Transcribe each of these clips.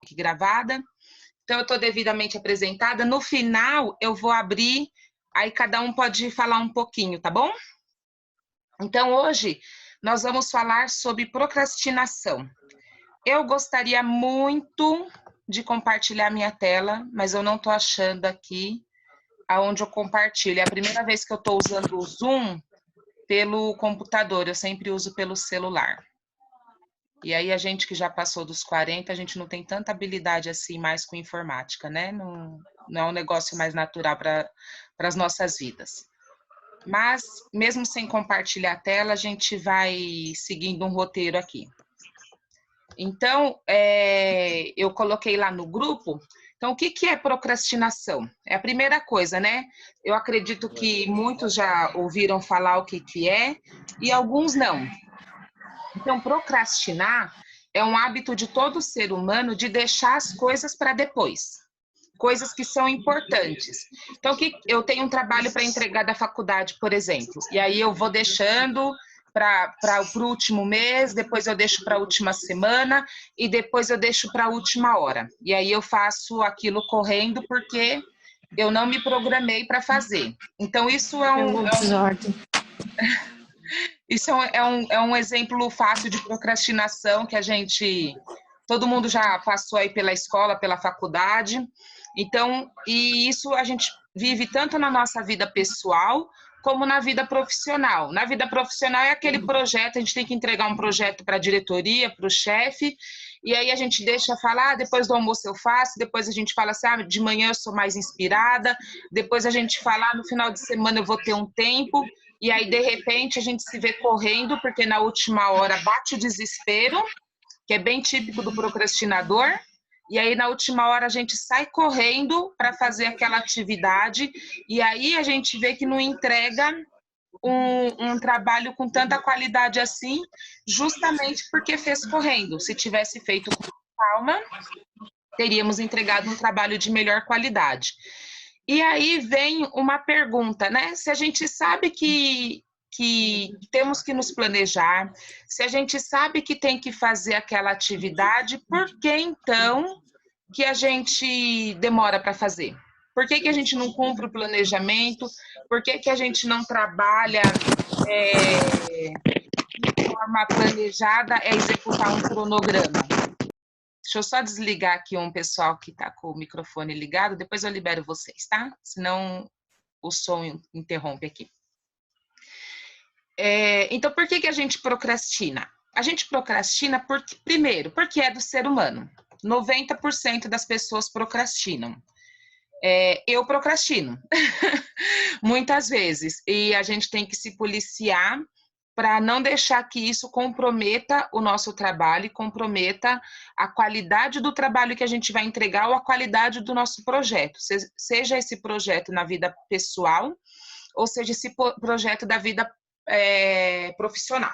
aqui gravada. Então, eu estou devidamente apresentada. No final, eu vou abrir, aí cada um pode falar um pouquinho, tá bom? Então, hoje, nós vamos falar sobre procrastinação. Eu gostaria muito de compartilhar minha tela, mas eu não estou achando aqui aonde eu compartilho. É a primeira vez que eu estou usando o Zoom pelo computador, eu sempre uso pelo celular. E aí, a gente que já passou dos 40, a gente não tem tanta habilidade assim mais com informática, né? Não é um negócio mais natural para as nossas vidas. Mas, mesmo sem compartilhar a tela, a gente vai seguindo um roteiro aqui. Então, eu coloquei lá no grupo. Então, o que é procrastinação? É a primeira coisa, né? Eu acredito que muitos já ouviram falar o que é, e alguns não. Então, procrastinar é um hábito de todo ser humano de deixar as coisas para depois. Coisas que são importantes. Então, eu tenho um trabalho para entregar da faculdade, por exemplo, e aí eu vou deixando para o último mês, depois eu deixo para a última semana e depois eu deixo para a última hora. E aí eu faço aquilo correndo porque eu não me programei para fazer. Então, isso é um exemplo fácil de procrastinação que todo mundo já passou aí pela escola, pela faculdade. Então, e isso a gente vive tanto na nossa vida pessoal como na vida profissional. Na vida profissional é aquele projeto, a gente tem que entregar um projeto para a diretoria, para o chefe, e aí a gente deixa falar, depois do almoço eu faço, depois a gente fala assim, de manhã eu sou mais inspirada, depois a gente fala, no final de semana eu vou ter um tempo, e aí de repente a gente se vê correndo, porque na última hora bate o desespero, que é bem típico do procrastinador, e aí na última hora a gente sai correndo para fazer aquela atividade, e aí a gente vê que não entrega um trabalho com tanta qualidade assim, justamente porque fez correndo. Se tivesse feito com calma, teríamos entregado um trabalho de melhor qualidade. E aí vem uma pergunta, né? Se a gente sabe que temos que nos planejar, se a gente sabe que tem que fazer aquela atividade, por que então que a gente demora para fazer? Por que a gente não cumpre o planejamento? Por que a gente não trabalha de forma planejada, executar um cronograma? Deixa eu só desligar aqui um pessoal que está com o microfone ligado, depois eu libero vocês, tá? Senão o som interrompe aqui. Então, por que a gente procrastina? A gente procrastina primeiro, porque é do ser humano. 90% das pessoas procrastinam. Eu procrastino, muitas vezes. E a gente tem que se policiar para não deixar que isso comprometa o nosso trabalho e comprometa a qualidade do trabalho que a gente vai entregar ou a qualidade do nosso projeto, seja esse projeto na vida pessoal ou seja esse projeto da vida profissional.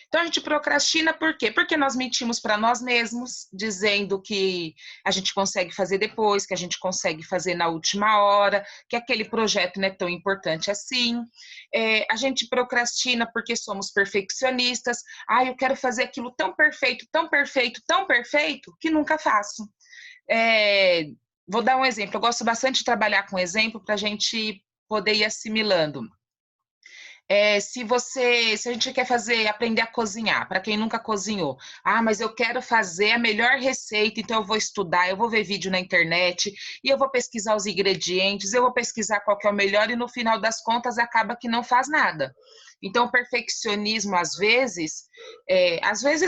Então, a gente procrastina por quê? Porque nós mentimos para nós mesmos, dizendo que a gente consegue fazer depois, que a gente consegue fazer na última hora, que aquele projeto não é tão importante assim. A gente procrastina porque somos perfeccionistas. Eu quero fazer aquilo tão perfeito, tão perfeito, tão perfeito, que nunca faço. Vou dar um exemplo. Eu gosto bastante de trabalhar com exemplo para a gente poder ir assimilando. Se a gente quer aprender a cozinhar, para quem nunca cozinhou, mas eu quero fazer a melhor receita, então eu vou estudar, eu vou ver vídeo na internet, e eu vou pesquisar os ingredientes, eu vou pesquisar qual que é o melhor, e no final das contas acaba que não faz nada. Então, o perfeccionismo, às vezes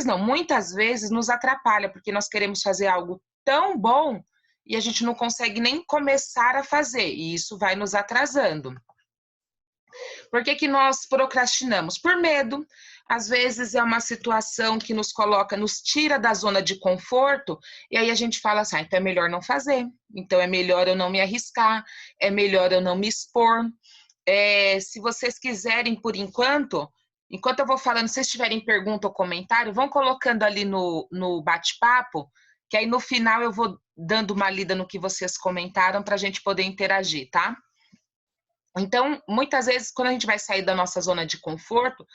não, muitas vezes nos atrapalha, porque nós queremos fazer algo tão bom, e a gente não consegue nem começar a fazer, e isso vai nos atrasando. Por que nós procrastinamos? Por medo. Às vezes é uma situação que nos tira da zona de conforto, e aí a gente fala assim, então é melhor não fazer, então é melhor eu não me arriscar, é melhor eu não me expor. Se vocês quiserem, por enquanto eu vou falando, se vocês tiverem pergunta ou comentário, vão colocando ali no bate-papo, que aí no final eu vou dando uma lida no que vocês comentaram para a gente poder interagir, tá? Então, muitas vezes, quando a gente vai sair da nossa zona de conforto,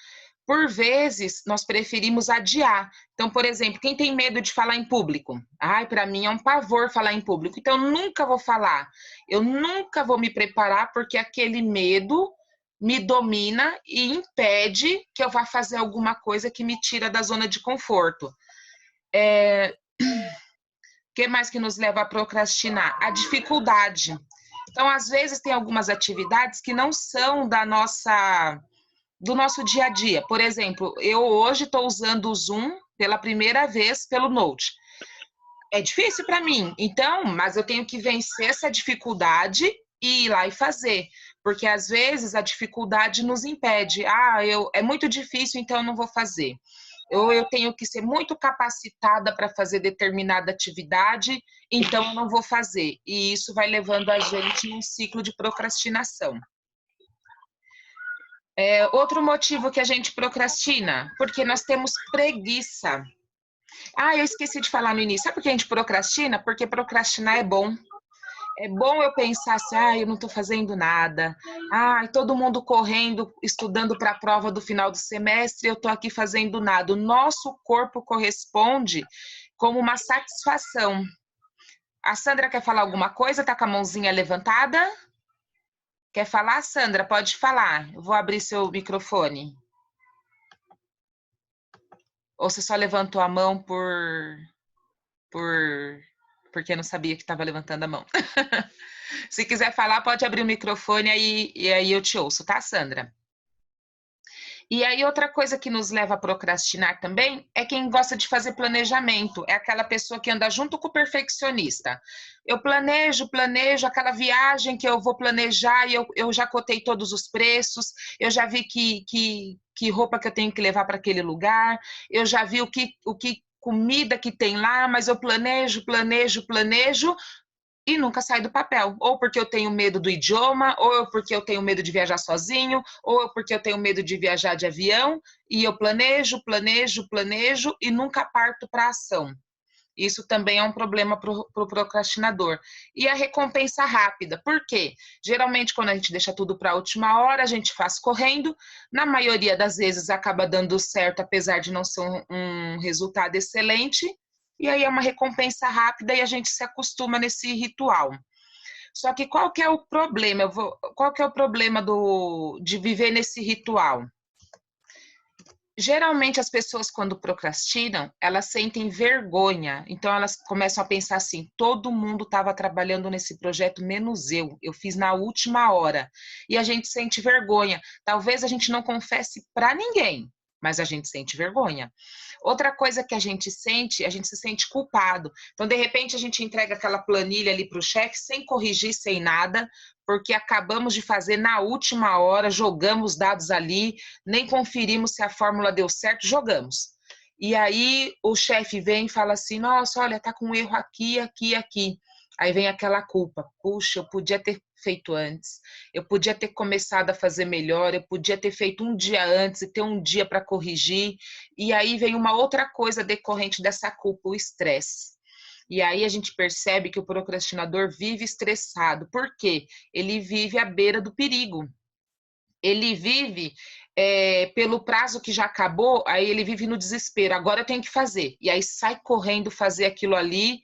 por vezes, nós preferimos adiar. Então, por exemplo, quem tem medo de falar em público? Ai, para mim é um pavor falar em público. Então, eu nunca vou falar. Eu nunca vou me preparar porque aquele medo me domina e impede que eu vá fazer alguma coisa que me tira da zona de conforto. O que mais que nos leva a procrastinar? A dificuldade. Então, às vezes, tem algumas atividades que não são do nosso dia a dia. Por exemplo, eu hoje estou usando o Zoom pela primeira vez pelo Note. É difícil para mim, então, mas eu tenho que vencer essa dificuldade e ir lá e fazer. Porque às vezes a dificuldade nos impede. É muito difícil, então eu não vou fazer. Eu tenho que ser muito capacitada para fazer determinada atividade, então eu não vou fazer. E isso vai levando a gente num ciclo de procrastinação. Outro motivo que a gente procrastina, porque nós temos preguiça. Eu esqueci de falar no início. Sabe por que a gente procrastina? Porque procrastinar é bom. É bom eu pensar assim, eu não estou fazendo nada. Todo mundo correndo, estudando para a prova do final do semestre, eu estou aqui fazendo nada. O nosso corpo corresponde como uma satisfação. A Sandra quer falar alguma coisa? Está com a mãozinha levantada? Quer falar, Sandra? Pode falar. Eu vou abrir seu microfone. Ou você só levantou a mão por porque não sabia que estava levantando a mão? Se quiser falar, pode abrir o microfone e aí eu te ouço, tá, Sandra? E aí, outra coisa que nos leva a procrastinar também é quem gosta de fazer planejamento. É aquela pessoa que anda junto com o perfeccionista. Eu planejo aquela viagem que eu vou planejar e eu já cotei todos os preços, eu já vi que roupa que eu tenho que levar para aquele lugar, eu já vi o que comida que tem lá, mas eu planejo e nunca sai do papel. Ou porque eu tenho medo do idioma, ou porque eu tenho medo de viajar sozinho, ou porque eu tenho medo de viajar de avião, e eu planejo e nunca parto para a ação. Isso também é um problema para o procrastinador. E a recompensa rápida, por quê? Geralmente, quando a gente deixa tudo para a última hora, a gente faz correndo, na maioria das vezes acaba dando certo, apesar de não ser um resultado excelente, e aí é uma recompensa rápida e a gente se acostuma nesse ritual. Só que qual que é o problema? Qual que é o problema de viver nesse ritual? Geralmente as pessoas quando procrastinam, elas sentem vergonha. Então elas começam a pensar assim: todo mundo estava trabalhando nesse projeto menos eu fiz na última hora. E a gente sente vergonha. Talvez a gente não confesse para ninguém, mas a gente sente vergonha. Outra coisa que a gente se sente culpado. Então, de repente, a gente entrega aquela planilha ali para o chefe sem corrigir, sem nada, porque acabamos de fazer na última hora, jogamos dados ali, nem conferimos se a fórmula deu certo, jogamos. E aí o chefe vem e fala assim: nossa, olha, tá com um erro aqui, aqui, aqui. Aí vem aquela culpa: puxa, eu podia ter feito antes, eu podia ter começado a fazer melhor, eu podia ter feito um dia antes e ter um dia para corrigir. E aí vem uma outra coisa decorrente dessa culpa: o estresse. E aí a gente percebe que o procrastinador vive estressado. Por quê? Ele vive à beira do perigo. Ele vive pelo prazo que já acabou, aí ele vive no desespero. Agora eu tenho que fazer. E aí sai correndo fazer aquilo ali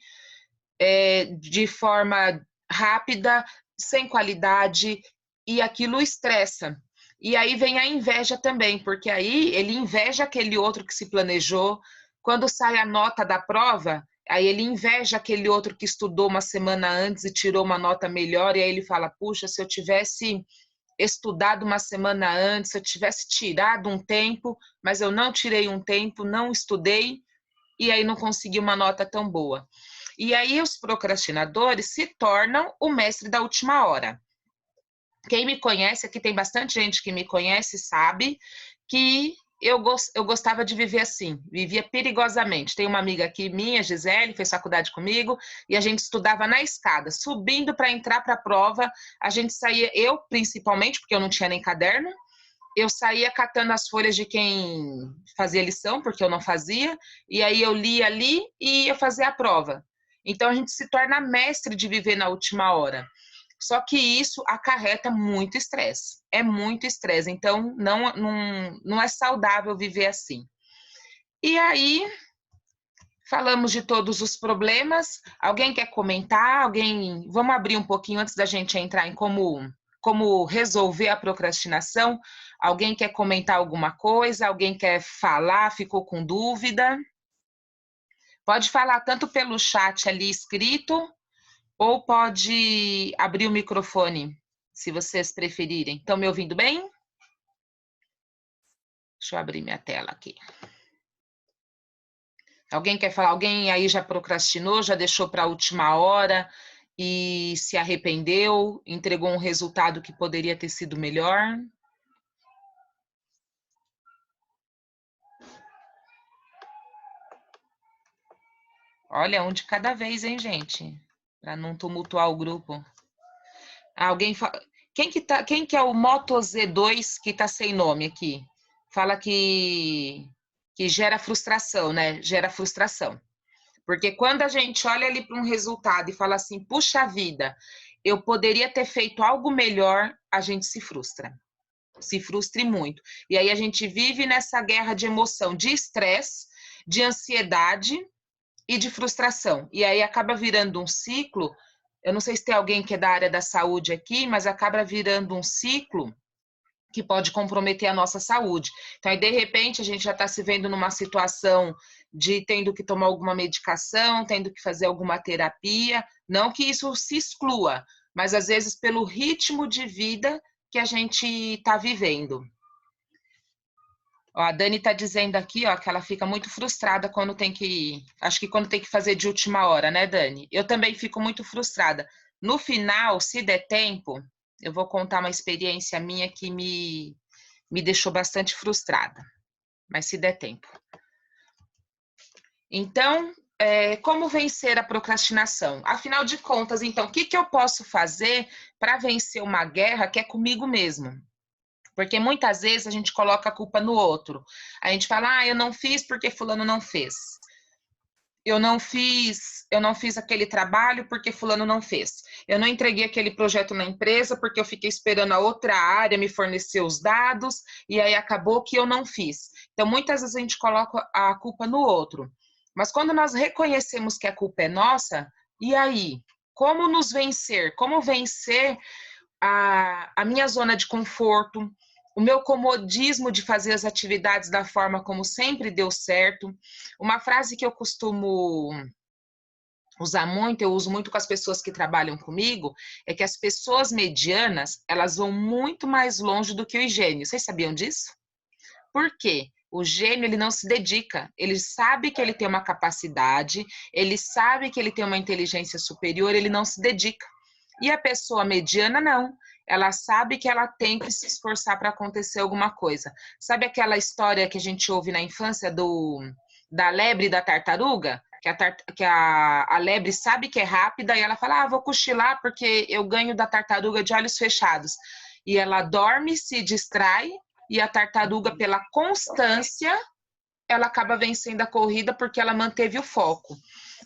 de forma rápida, sem qualidade, e aquilo estressa. E aí vem a inveja também, porque aí ele inveja aquele outro que se planejou. Quando sai a nota da prova, aí ele inveja aquele outro que estudou uma semana antes e tirou uma nota melhor, e aí ele fala: puxa, se eu tivesse estudado uma semana antes, se eu tivesse tirado um tempo, mas eu não tirei um tempo, não estudei, e aí não consegui uma nota tão boa. E aí os procrastinadores se tornam o mestre da última hora. Quem me conhece, aqui tem bastante gente que me conhece, sabe que eu gostava de viver assim, vivia perigosamente. Tem uma amiga aqui minha, Gisele, fez faculdade comigo, e a gente estudava na escada, subindo para entrar para a prova, a gente saía, eu principalmente, porque eu não tinha nem caderno, eu saía catando as folhas de quem fazia lição, porque eu não fazia, e aí eu lia ali e ia fazer a prova. Então a gente se torna mestre de viver na última hora. Só que isso acarreta muito estresse. É muito estresse. Então, não é saudável viver assim. E aí, falamos de todos os problemas. Alguém quer comentar? Vamos abrir um pouquinho antes da gente entrar em como resolver a procrastinação. Alguém quer comentar alguma coisa? Alguém quer falar? Ficou com dúvida? Pode falar tanto pelo chat ali escrito, ou pode abrir o microfone, se vocês preferirem. Estão me ouvindo bem? Deixa eu abrir minha tela aqui. Alguém quer falar? Alguém aí já procrastinou, já deixou para a última hora e se arrependeu, entregou um resultado que poderia ter sido melhor? Olha, um de cada vez, hein, gente? Para não tumultuar o grupo. Alguém fala... Quem que é o Moto Z2 que tá sem nome aqui? Fala que gera frustração, né? Gera frustração. Porque quando a gente olha ali para um resultado e fala assim, puxa vida, eu poderia ter feito algo melhor, a gente se frustra. Se frustre muito. E aí a gente vive nessa guerra de emoção, de estresse, de ansiedade e de frustração. E aí acaba virando um ciclo. Eu não sei se tem alguém que é da área da saúde aqui, mas acaba virando um ciclo que pode comprometer a nossa saúde. Então, aí, de repente, a gente já está se vendo numa situação de tendo que tomar alguma medicação, tendo que fazer alguma terapia. Não que isso se exclua, mas às vezes pelo ritmo de vida que a gente está vivendo. Ó, a Dani está dizendo aqui, ó, que ela fica muito frustrada quando tem que... Acho que quando tem que fazer de última hora, né, Dani? Eu também fico muito frustrada. No final, se der tempo, eu vou contar uma experiência minha que me deixou bastante frustrada. Mas se der tempo. Então, como vencer a procrastinação? Afinal de contas, então, o que eu posso fazer para vencer uma guerra que é comigo mesmo? Porque muitas vezes a gente coloca a culpa no outro. A gente fala, eu não fiz porque fulano não fez. Eu não fiz aquele trabalho porque fulano não fez. Eu não entreguei aquele projeto na empresa porque eu fiquei esperando a outra área me fornecer os dados e aí acabou que eu não fiz. Então, muitas vezes a gente coloca a culpa no outro. Mas quando nós reconhecemos que a culpa é nossa, e aí? Como nos vencer? Como vencer a minha zona de conforto, o meu comodismo de fazer as atividades da forma como sempre deu certo. Uma frase que eu costumo usar muito, eu uso muito com as pessoas que trabalham comigo, é que as pessoas medianas, elas vão muito mais longe do que os gênios. Vocês sabiam disso? Por quê? O gênio, ele não se dedica, ele sabe que ele tem uma capacidade, ele sabe que ele tem uma inteligência superior, ele não se dedica. E a pessoa mediana, não. Ela sabe que ela tem que se esforçar para acontecer alguma coisa. Sabe aquela história que a gente ouve na infância da lebre e da tartaruga? Que a lebre sabe que é rápida e ela fala, vou cochilar porque eu ganho da tartaruga de olhos fechados. E ela dorme, se distrai, e a tartaruga, pela constância, ela acaba vencendo a corrida porque ela manteve o foco.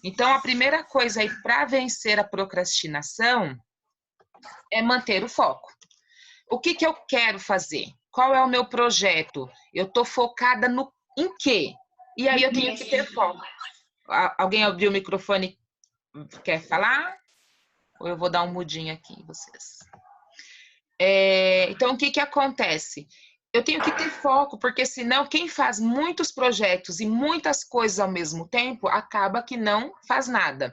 Então, a primeira coisa aí para vencer a procrastinação é manter o foco. O que eu quero fazer? Qual é o meu projeto? Eu estou focada em quê? E aí eu tenho que ter foco. Alguém abriu o microfone, quer falar? Ou eu vou dar um mudinho aqui em vocês? Então, o que acontece? Eu tenho que ter foco, porque senão quem faz muitos projetos e muitas coisas ao mesmo tempo, acaba que não faz nada.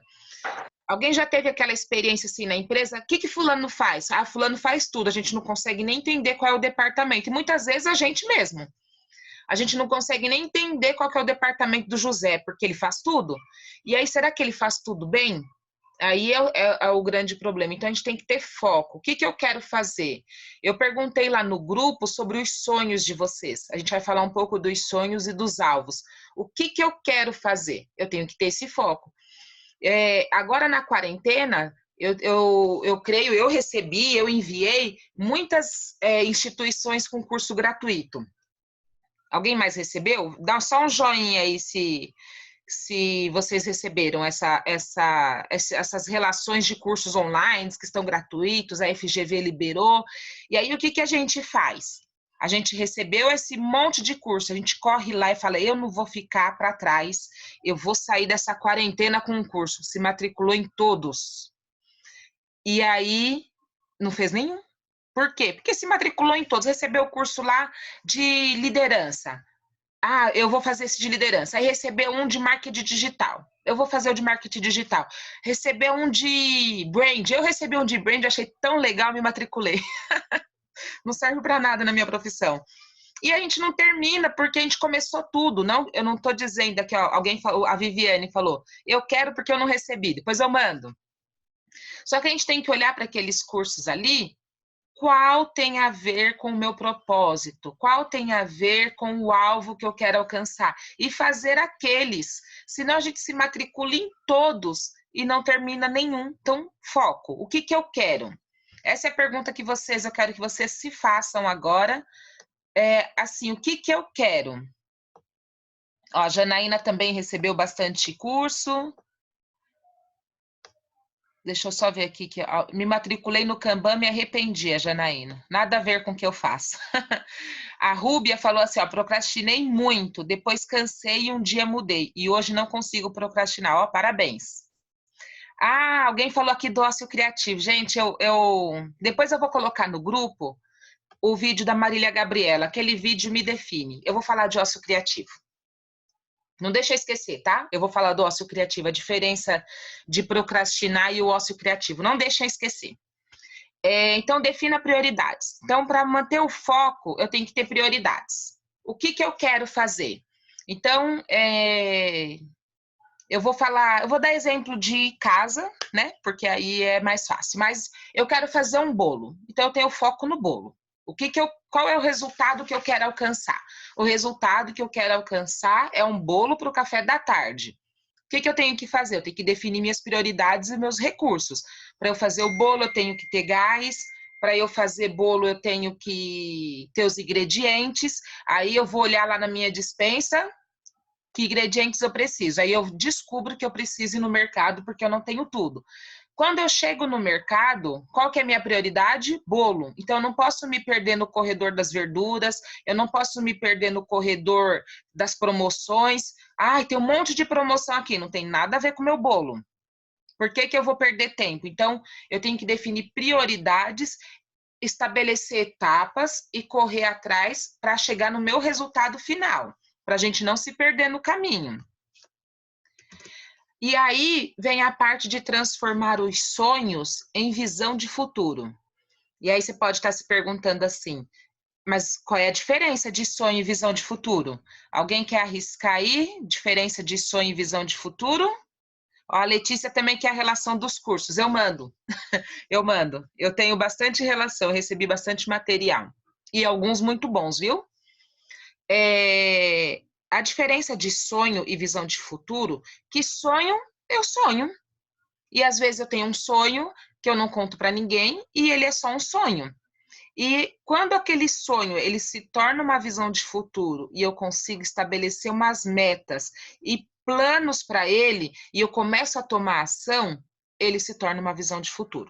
Alguém já teve aquela experiência assim na empresa? O que fulano faz? Fulano faz tudo, a gente não consegue nem entender qual é o departamento. E muitas vezes a gente mesmo. A gente não consegue nem entender qual que é o departamento do José, porque ele faz tudo. E aí, será que ele faz tudo bem? Aí é o grande problema. Então, a gente tem que ter foco. O que eu quero fazer? Eu perguntei lá no grupo sobre os sonhos de vocês. A gente vai falar um pouco dos sonhos e dos alvos. O que eu quero fazer? Eu tenho que ter esse foco. Agora, na quarentena, eu creio, eu recebi, eu enviei muitas instituições com curso gratuito. Alguém mais recebeu? Dá só um joinha aí se se vocês receberam essas relações de cursos online que estão gratuitos, a FGV liberou. E aí, o que a gente faz? A gente recebeu esse monte de curso, a gente corre lá e fala, eu não vou ficar para trás, eu vou sair dessa quarentena com um curso. Se matriculou em todos. E aí, não fez nenhum. Por quê? Porque se matriculou em todos, recebeu o curso lá de liderança. Ah, eu vou fazer esse de liderança. Aí recebeu um de marketing digital. Eu vou fazer o de marketing digital. Recebeu um de brand. Eu recebi um de brand, achei tão legal, me matriculei. Não serve para nada na minha profissão. E a gente não termina porque a gente começou tudo. Não, eu não estou dizendo aqui, ó, alguém falou, a Viviane falou, eu quero porque eu não recebi, depois eu mando. Só que a gente tem que olhar para aqueles cursos ali, qual tem a ver com o meu propósito, qual tem a ver com o alvo que eu quero alcançar, e fazer aqueles. Senão a gente se matricula em todos e não termina nenhum. Então, foco. O que eu quero? Essa é a pergunta que eu quero que vocês se façam agora. Assim, o que eu quero? Ó, a Janaína também recebeu bastante curso. Deixa eu só ver aqui, que me matriculei no Kanban, me arrependi, a Janaína. Nada a ver com o que eu faço. A Rúbia falou assim, ó, procrastinei muito, depois cansei e um dia mudei. E hoje não consigo procrastinar. Ó, parabéns. Ah, alguém falou aqui do ócio criativo. Gente, depois eu vou colocar no grupo o vídeo da Marília Gabriela. Aquele vídeo me define. Eu vou falar de ócio criativo. Não deixa eu esquecer, tá? Eu vou falar do ócio criativo, a diferença de procrastinar e o ócio criativo. Não deixa eu esquecer. Então, defina prioridades. Então, para manter o foco, eu tenho que ter prioridades. O que eu quero fazer? Então, eu vou dar exemplo de casa, né? Porque aí é mais fácil. Mas eu quero fazer um bolo. Então, eu tenho foco no bolo. Qual é o resultado que eu quero alcançar? O resultado que eu quero alcançar é um bolo para o café da tarde. O que eu tenho que fazer? Eu tenho que definir minhas prioridades e meus recursos. Para eu fazer o bolo, eu tenho que ter gás. Para eu fazer bolo, eu tenho que ter os ingredientes. Aí eu vou olhar lá na minha despensa que ingredientes eu preciso. Aí eu descubro que eu preciso ir no mercado porque eu não tenho tudo. Quando eu chego no mercado, qual que é a minha prioridade? Bolo. Então, eu não posso me perder no corredor das verduras, eu não posso me perder no corredor das promoções. Ai, tem um monte de promoção aqui, não tem nada a ver com o meu bolo. Por que eu vou perder tempo? Então, eu tenho que definir prioridades, estabelecer etapas e correr atrás para chegar no meu resultado final, para a gente não se perder no caminho. E aí vem a parte de transformar os sonhos em visão de futuro. E aí você pode estar se perguntando assim, mas qual é a diferença de sonho e visão de futuro? Alguém quer arriscar aí? Diferença de sonho e visão de futuro? Ó, a Letícia também quer a relação dos cursos. Eu mando. Eu mando. Eu tenho bastante relação, recebi bastante material. E alguns muito bons, viu? A diferença de sonho e visão de futuro, que sonho, eu sonho. E às vezes eu tenho um sonho que eu não conto para ninguém e ele é só um sonho. E quando aquele sonho ele se torna uma visão de futuro e eu consigo estabelecer umas metas e planos para ele e eu começo a tomar ação, ele se torna uma visão de futuro.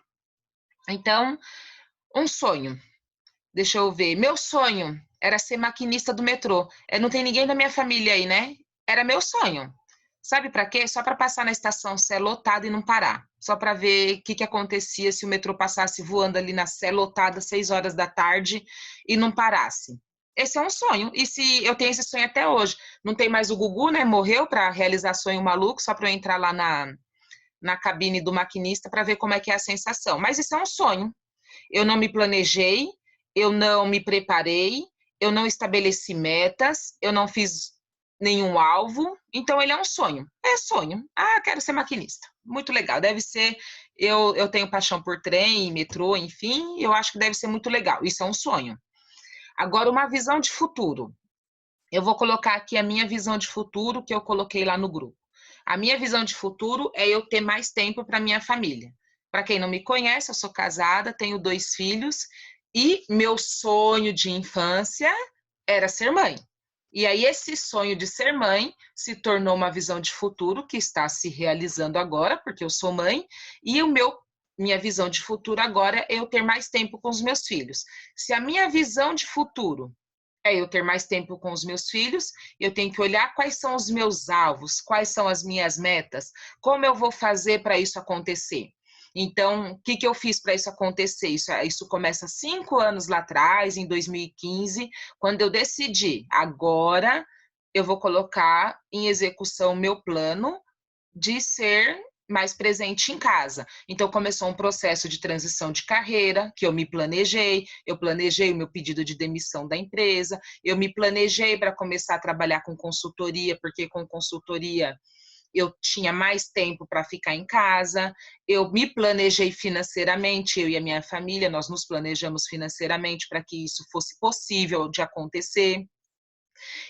Então, um sonho. Deixa eu ver. Meu sonho era ser maquinista do metrô. Não tem ninguém da minha família aí, né? Era meu sonho. Sabe para quê? Só para passar na estação Sé lotada e não parar. Só para ver o que acontecia se o metrô passasse voando ali na Sé lotada, 6 horas da tarde, e não parasse. Esse é um sonho. E se eu tenho esse sonho até hoje. Não tem mais o Gugu, né? Morreu para realizar sonho maluco, só para eu entrar lá na cabine do maquinista para ver como é que é a sensação. Mas isso é um sonho. Eu não me planejei, eu não me preparei, eu não estabeleci metas, eu não fiz nenhum alvo, então ele é um sonho. É sonho. Ah, quero ser maquinista. Muito legal. Deve ser. Eu tenho paixão por trem, metrô, enfim, eu acho que deve ser muito legal. Isso é um sonho. Agora, uma visão de futuro. Eu vou colocar aqui a minha visão de futuro que eu coloquei lá no grupo. A minha visão de futuro é eu ter mais tempo para minha família. Para quem não me conhece, eu sou casada, tenho 2 filhos e meu sonho de infância era ser mãe. E aí esse sonho de ser mãe se tornou uma visão de futuro que está se realizando agora, porque eu sou mãe, e minha visão de futuro agora é eu ter mais tempo com os meus filhos. Se a minha visão de futuro é eu ter mais tempo com os meus filhos, eu tenho que olhar quais são os meus alvos, quais são as minhas metas, como eu vou fazer para isso acontecer. Então, o que eu fiz para isso acontecer? Isso começa 5 anos lá atrás, em 2015, quando eu decidi, agora eu vou colocar em execução o meu plano de ser mais presente em casa. Então, começou um processo de transição de carreira, que eu planejei o meu pedido de demissão da empresa, eu me planejei para começar a trabalhar com consultoria, porque com consultoria eu tinha mais tempo para ficar em casa, eu me planejei financeiramente, eu e a minha família, nós nos planejamos financeiramente para que isso fosse possível de acontecer.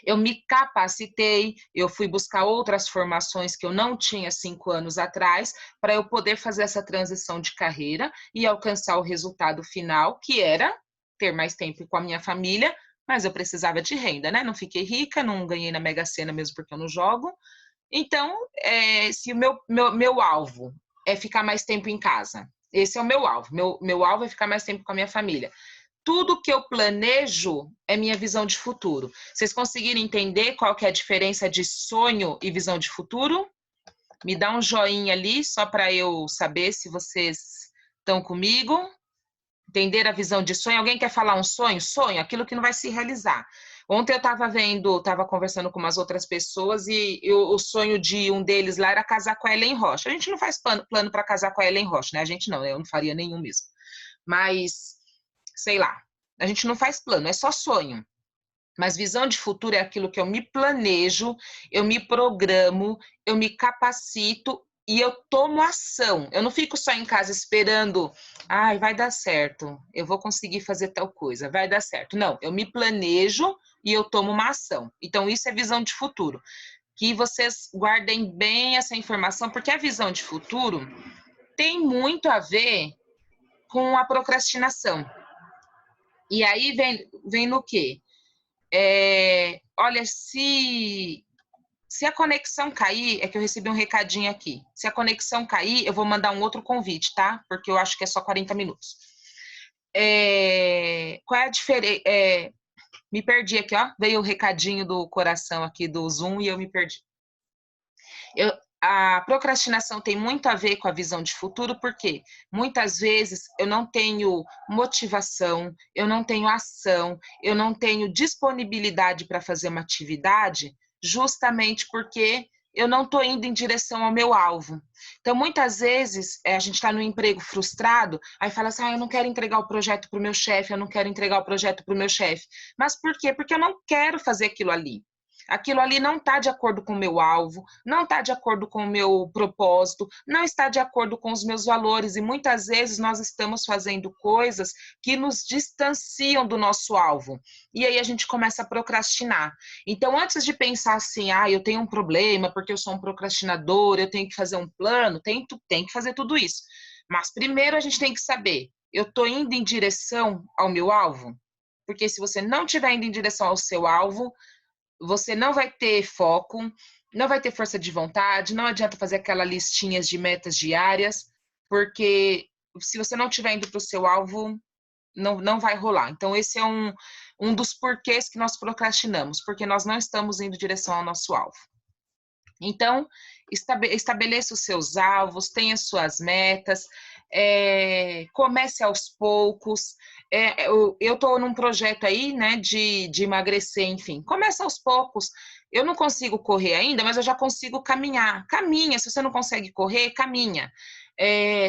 Eu me capacitei, eu fui buscar outras formações que eu não tinha 5 anos atrás, para eu poder fazer essa transição de carreira e alcançar o resultado final, que era ter mais tempo com a minha família, mas eu precisava de renda, né? Não fiquei rica, não ganhei na Mega Sena mesmo porque eu não jogo. Então, se o meu alvo é ficar mais tempo em casa, esse é o meu alvo. Meu alvo é ficar mais tempo com a minha família. Tudo que eu planejo é minha visão de futuro. Vocês conseguiram entender qual que é a diferença de sonho e visão de futuro? Me dá um joinha ali, só para eu saber se vocês estão comigo. Entender a visão de sonho. Alguém quer falar um sonho? Sonho, aquilo que não vai se realizar. Ontem eu estava conversando com umas outras pessoas e o sonho de um deles lá era casar com a Ellen Rocha. A gente não faz plano para casar com a Ellen Rocha, né? A gente não, eu não faria nenhum mesmo. Mas sei lá, a gente não faz plano, é só sonho. Mas visão de futuro é aquilo que eu me planejo, eu me programo, eu me capacito e eu tomo ação. Eu não fico só em casa esperando, ai, vai dar certo, eu vou conseguir fazer tal coisa, vai dar certo. Não, eu me planejo e eu tomo uma ação. Então, isso é visão de futuro. Que vocês guardem bem essa informação, porque a visão de futuro tem muito a ver com a procrastinação. E aí vem no quê? Olha, se a conexão cair, é que eu recebi um recadinho aqui. Se a conexão cair, eu vou mandar um outro convite, tá? Porque eu acho que é só 40 minutos. Qual é a diferença? Me perdi aqui, ó. Veio o recadinho do coração aqui do Zoom e eu me perdi. A procrastinação tem muito a ver com a visão de futuro, porque muitas vezes eu não tenho motivação, eu não tenho ação, eu não tenho disponibilidade para fazer uma atividade, justamente porque eu não estou indo em direção ao meu alvo. Então, muitas vezes, a gente está no emprego frustrado, aí fala assim, eu não quero entregar o projeto para o meu chefe, eu não quero entregar o projeto para o meu chefe. Mas por quê? Porque eu não quero fazer aquilo ali. Aquilo ali não está de acordo com o meu alvo, não está de acordo com o meu propósito, não está de acordo com os meus valores. E muitas vezes nós estamos fazendo coisas que nos distanciam do nosso alvo. E aí a gente começa a procrastinar. Então, antes de pensar assim, eu tenho um problema porque eu sou um procrastinador, eu tenho que fazer um plano, tem que fazer tudo isso. Mas primeiro a gente tem que saber, eu estou indo em direção ao meu alvo? Porque se você não estiver indo em direção ao seu alvo, você não vai ter foco, não vai ter força de vontade, não adianta fazer aquelas listinhas de metas diárias, porque se você não estiver indo para o seu alvo, não vai rolar. Então, esse é um dos porquês que nós procrastinamos, porque nós não estamos indo em direção ao nosso alvo. Então, estabeleça os seus alvos, tenha suas metas, comece aos poucos. Eu estou num projeto aí, né, de emagrecer, enfim. Começa aos poucos. Eu não consigo correr ainda, mas eu já consigo caminhar. Caminha, se você não consegue correr, caminha.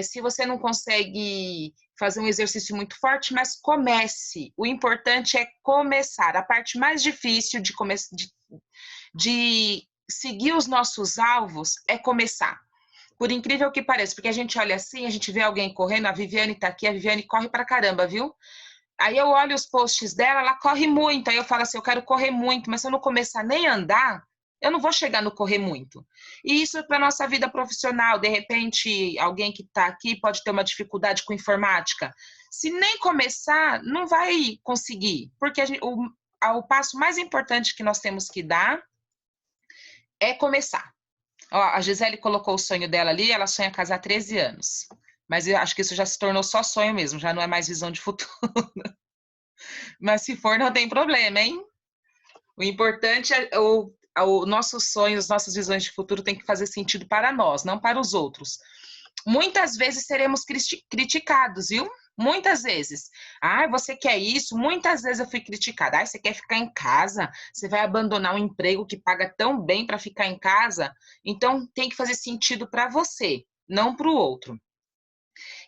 Se você não consegue fazer um exercício muito forte, mas comece. O importante é começar. A parte mais difícil de seguir os nossos alvos é começar. Por incrível que pareça, porque a gente olha assim, a gente vê alguém correndo, a Viviane tá aqui, a Viviane corre pra caramba, viu? Aí eu olho os posts dela, ela corre muito, aí eu falo assim, eu quero correr muito, mas se eu não começar nem a andar, eu não vou chegar no correr muito. E isso para nossa vida profissional, de repente, alguém que está aqui pode ter uma dificuldade com informática. Se nem começar, não vai conseguir, porque o passo mais importante que nós temos que dar é começar. Ó, a Gisele colocou o sonho dela ali, ela sonha casar há 13 anos. Mas eu acho que isso já se tornou só sonho mesmo, já não é mais visão de futuro. Mas se for, não tem problema, hein? O importante é o nossos sonhos, nossas visões de futuro tem que fazer sentido para nós, não para os outros. Muitas vezes seremos criticados, viu? Muitas vezes. Ah, você quer isso? Muitas vezes eu fui criticada. Ah, você quer ficar em casa? Você vai abandonar um emprego que paga tão bem para ficar em casa? Então tem que fazer sentido para você, não para o outro.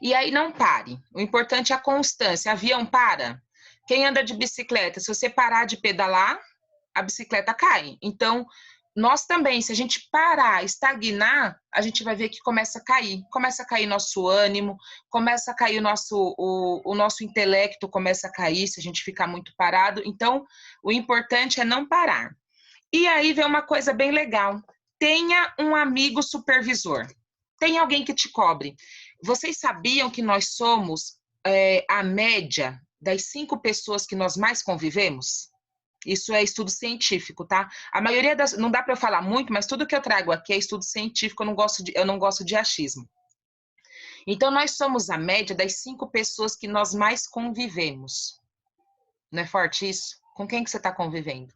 E aí não pare. O importante é a constância. Avião para. Quem anda de bicicleta, se você parar de pedalar, a bicicleta cai. Então, nós também, se a gente parar, estagnar, a gente vai ver que começa a cair. Começa a cair nosso ânimo, começa a cair o nosso intelecto, começa a cair se a gente ficar muito parado. Então, o importante é não parar. E aí vem uma coisa bem legal. Tenha um amigo supervisor. Tenha alguém que te cobre. Vocês sabiam que nós somos a média das 5 pessoas que nós mais convivemos? Isso é estudo científico, tá? A maioria das... Não dá para eu falar muito, mas tudo que eu trago aqui é estudo científico, eu não gosto de achismo. Então, nós somos a média das 5 pessoas que nós mais convivemos. Não é forte isso? Com quem que você está convivendo?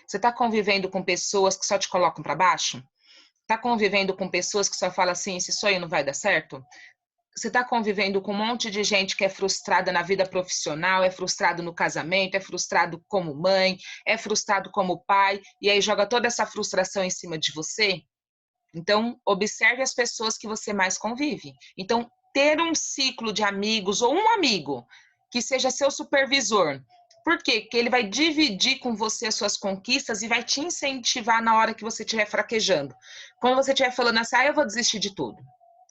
Você está convivendo com pessoas que só te colocam para baixo? Está convivendo com pessoas que só falam assim, esse sonho não vai dar certo? Você está convivendo com um monte de gente que é frustrada na vida profissional, é frustrado no casamento, é frustrado como mãe, é frustrado como pai, e aí joga toda essa frustração em cima de você? Então, observe as pessoas que você mais convive. Então, ter um ciclo de amigos ou um amigo que seja seu supervisor. Por quê? Porque ele vai dividir com você as suas conquistas e vai te incentivar na hora que você estiver fraquejando. Quando você estiver falando assim, eu vou desistir de tudo.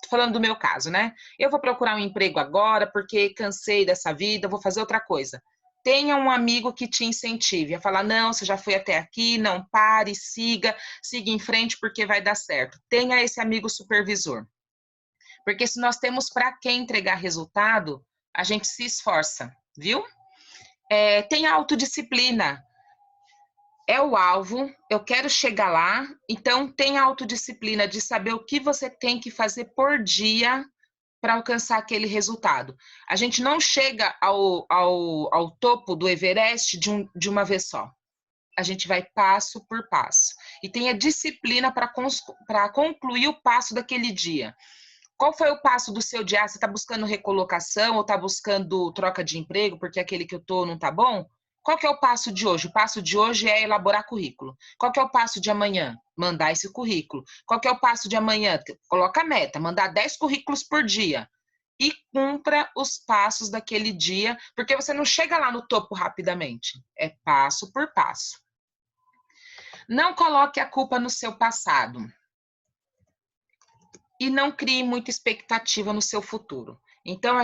Tô falando do meu caso, né? Eu vou procurar um emprego agora porque cansei dessa vida, vou fazer outra coisa. Tenha um amigo que te incentive a falar, não, você já foi até aqui, não pare, siga em frente porque vai dar certo. Tenha esse amigo supervisor. Porque se nós temos para quem entregar resultado, a gente se esforça, viu? Tenha autodisciplina. É o alvo, eu quero chegar lá, então tenha autodisciplina de saber o que você tem que fazer por dia para alcançar aquele resultado. A gente não chega ao topo do Everest de uma vez só. A gente vai passo por passo. E tenha disciplina para concluir o passo daquele dia. Qual foi o passo do seu dia? Você está buscando recolocação ou está buscando troca de emprego porque aquele que eu estou não está bom? Qual que é o passo de hoje? O passo de hoje é elaborar currículo. Qual que é o passo de amanhã? Mandar esse currículo. Qual que é o passo de amanhã? Coloca a meta, mandar 10 currículos por dia. E cumpra os passos daquele dia, porque você não chega lá no topo rapidamente. É passo por passo. Não coloque a culpa no seu passado. E não crie muita expectativa no seu futuro. Então,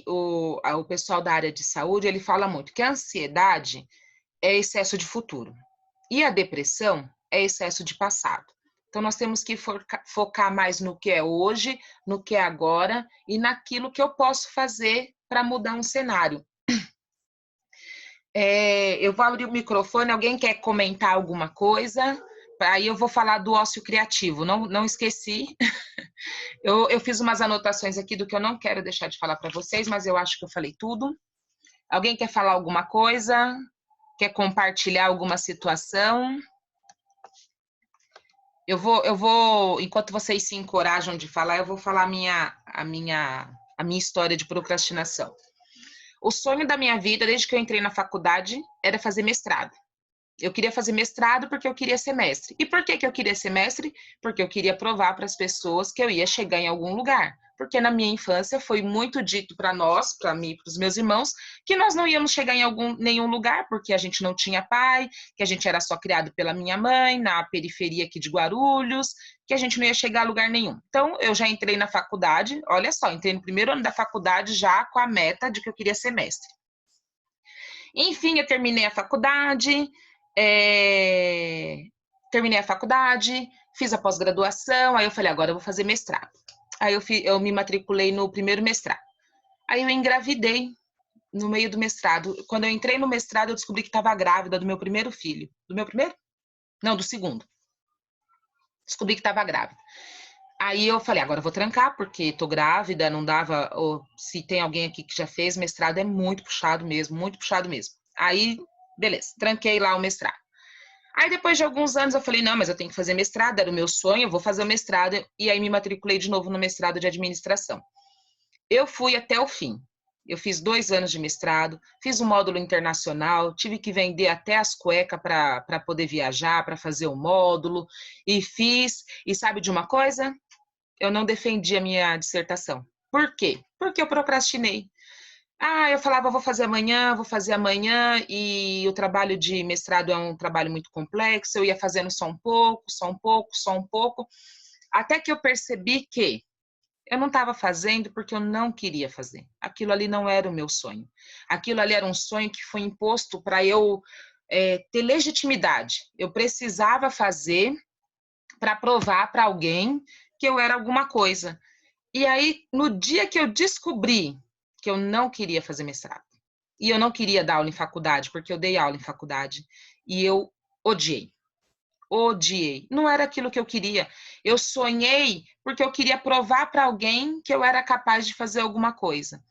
o pessoal da área de saúde, ele fala muito que a ansiedade é excesso de futuro. E a depressão é excesso de passado. Então, nós temos que focar mais no que é hoje, no que é agora e naquilo que eu posso fazer para mudar um cenário. Eu vou abrir o microfone, alguém quer comentar alguma coisa? Aí eu vou falar do ócio criativo, não esqueci. Eu fiz umas anotações aqui do que eu não quero deixar de falar para vocês, mas eu acho que eu falei tudo. Alguém quer falar alguma coisa? Quer compartilhar alguma situação? Eu vou, enquanto vocês se encorajam de falar, eu vou falar a minha história de procrastinação. O sonho da minha vida, desde que eu entrei na faculdade, era fazer mestrado. Eu queria fazer mestrado porque eu queria ser mestre. E por que eu queria ser mestre? Porque eu queria provar para as pessoas que eu ia chegar em algum lugar. Porque na minha infância foi muito dito para nós, para mim e para os meus irmãos, que nós não íamos chegar em nenhum lugar porque a gente não tinha pai, que a gente era só criado pela minha mãe, na periferia aqui de Guarulhos, que a gente não ia chegar a lugar nenhum. Então, eu já entrei na faculdade, olha só, entrei no primeiro ano da faculdade já com a meta de que eu queria ser mestre. Enfim, eu terminei a faculdade, fiz a pós-graduação, aí eu falei, agora eu vou fazer mestrado. Aí eu me matriculei no primeiro mestrado. Aí eu engravidei no meio do mestrado. Quando eu entrei no mestrado, eu descobri que estava grávida do meu primeiro filho. Do meu primeiro? Não, do segundo. Descobri que estava grávida. Aí eu falei, agora eu vou trancar, porque tô grávida, não dava... Ou, se tem alguém aqui que já fez mestrado, é muito puxado mesmo, muito puxado mesmo. Aí, beleza, tranquei lá o mestrado. Aí depois de alguns anos eu falei, não, mas eu tenho que fazer mestrado, era o meu sonho, eu vou fazer o mestrado. E aí me matriculei de novo no mestrado de administração. Eu fui até o fim. Eu fiz 2 anos de mestrado, fiz um módulo internacional, tive que vender até as cuecas para poder viajar, para fazer o módulo, e fiz. E sabe de uma coisa? Eu não defendi a minha dissertação. Por quê? Porque eu procrastinei. Ah, eu falava, vou fazer amanhã, e o trabalho de mestrado é um trabalho muito complexo, eu ia fazendo só um pouco, só um pouco, só um pouco, até que eu percebi que eu não estava fazendo porque eu não queria fazer. Aquilo ali não era o meu sonho. Aquilo ali era um sonho que foi imposto para eu ter legitimidade. Eu precisava fazer para provar para alguém que eu era alguma coisa. E aí, no dia que eu descobri que eu não queria fazer mestrado, e eu não queria dar aula em faculdade, porque eu dei aula em faculdade, e eu odiei. Odiei. Não era aquilo que eu queria. Eu sonhei porque eu queria provar para alguém que eu era capaz de fazer alguma coisa.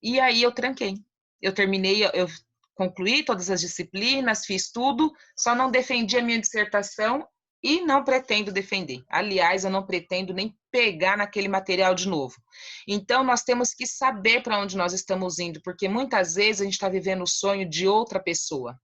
E aí eu tranquei. Eu terminei, eu concluí todas as disciplinas, fiz tudo, só não defendi a minha dissertação e não pretendo defender. Aliás, eu não pretendo nem pegar naquele material de novo. Então, nós temos que saber para onde nós estamos indo, porque muitas vezes a gente está vivendo o sonho de outra pessoa.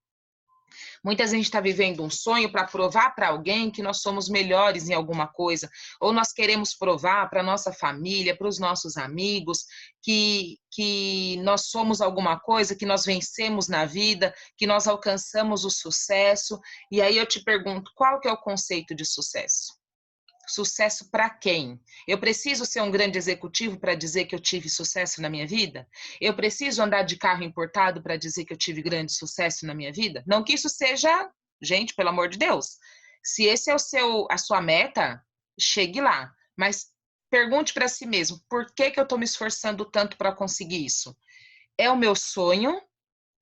Muitas vezes a gente está vivendo um sonho para provar para alguém que nós somos melhores em alguma coisa, ou nós queremos provar para nossa família, para os nossos amigos, que nós somos alguma coisa, que nós vencemos na vida, que nós alcançamos o sucesso. E aí eu te pergunto, qual que é o conceito de sucesso? Sucesso para quem? Eu preciso ser um grande executivo para dizer que eu tive sucesso na minha vida? Eu preciso andar de carro importado para dizer que eu tive grande sucesso na minha vida? Não que isso seja, gente, pelo amor de Deus. Se esse é a sua meta, chegue lá. Mas pergunte para si mesmo, por que eu estou me esforçando tanto para conseguir isso? É o meu sonho?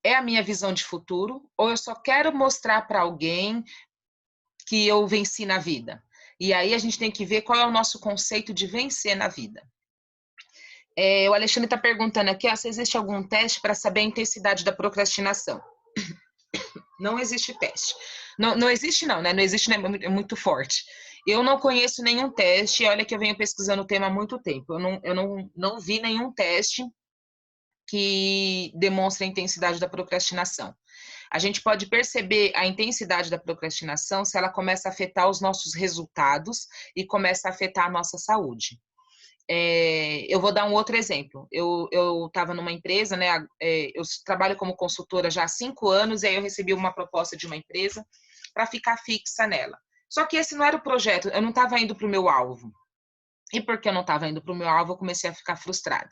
É a minha visão de futuro? Ou eu só quero mostrar para alguém que eu venci na vida? E aí a gente tem que ver qual é o nosso conceito de vencer na vida. O Alexandre está perguntando aqui, se existe algum teste para saber a intensidade da procrastinação. Não existe teste. Não, não existe não, né? Não existe, né? É muito forte. Eu não conheço nenhum teste, olha que eu venho pesquisando o tema há muito tempo. Eu não vi nenhum teste que demonstre a intensidade da procrastinação. A gente pode perceber a intensidade da procrastinação se ela começa a afetar os nossos resultados e começa a afetar a nossa saúde. Eu vou dar um outro exemplo. Eu estava numa empresa, né? Eu trabalho como consultora já há 5 anos, e aí eu recebi uma proposta de uma empresa para ficar fixa nela. Só que esse não era o projeto, eu não estava indo para o meu alvo. E porque eu não estava indo para o meu alvo, eu comecei a ficar frustrada.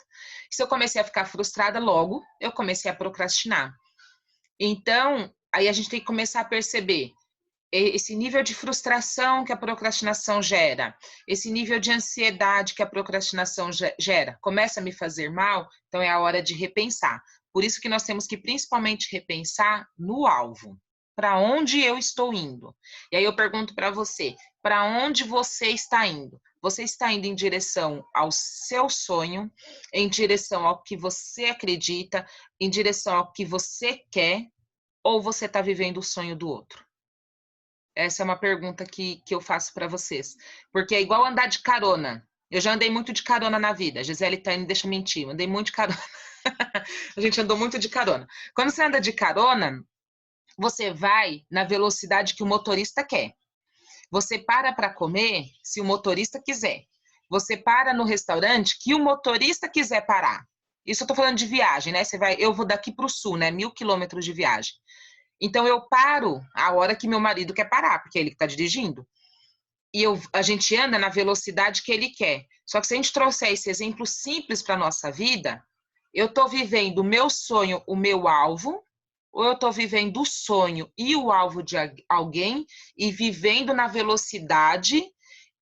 Se eu comecei a ficar frustrada, logo eu comecei a procrastinar. Então, aí a gente tem que começar a perceber esse nível de frustração que a procrastinação gera, esse nível de ansiedade que a procrastinação gera, começa a me fazer mal, então é a hora de repensar. Por isso que nós temos que principalmente repensar no alvo. Para onde eu estou indo? E aí eu pergunto para você, para onde você está indo? Você está indo em direção ao seu sonho, em direção ao que você acredita, em direção ao que você quer, ou você está vivendo o sonho do outro? Essa é uma pergunta que eu faço para vocês. Porque é igual andar de carona. Eu já andei muito de carona na vida. A Gisele tá aí, me deixa mentir. Eu andei muito de carona. A gente andou muito de carona. Quando você anda de carona, você vai na velocidade que o motorista quer. Você para comer se o motorista quiser. Você para no restaurante que o motorista quiser parar. Isso eu tô falando de viagem, né? Eu vou daqui para o sul, né? 1.000 quilômetros de viagem. Então eu paro a hora que meu marido quer parar, porque é ele que está dirigindo. E a gente anda na velocidade que ele quer. Só que se a gente trouxer esse exemplo simples para a nossa vida, eu estou vivendo o meu sonho, o meu alvo, ou eu estou vivendo o sonho e o alvo de alguém e vivendo na velocidade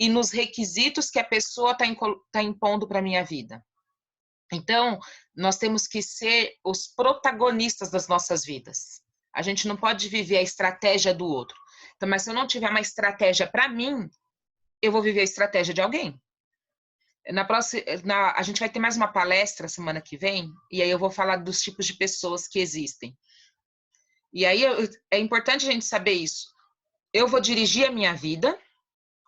e nos requisitos que a pessoa está impondo para a minha vida? Então, nós temos que ser os protagonistas das nossas vidas. A gente não pode viver a estratégia do outro. Então, mas se eu não tiver uma estratégia para mim, eu vou viver a estratégia de alguém. A gente vai ter mais uma palestra semana que vem, e aí eu vou falar dos tipos de pessoas que existem. E aí é importante a gente saber isso. Eu vou dirigir a minha vida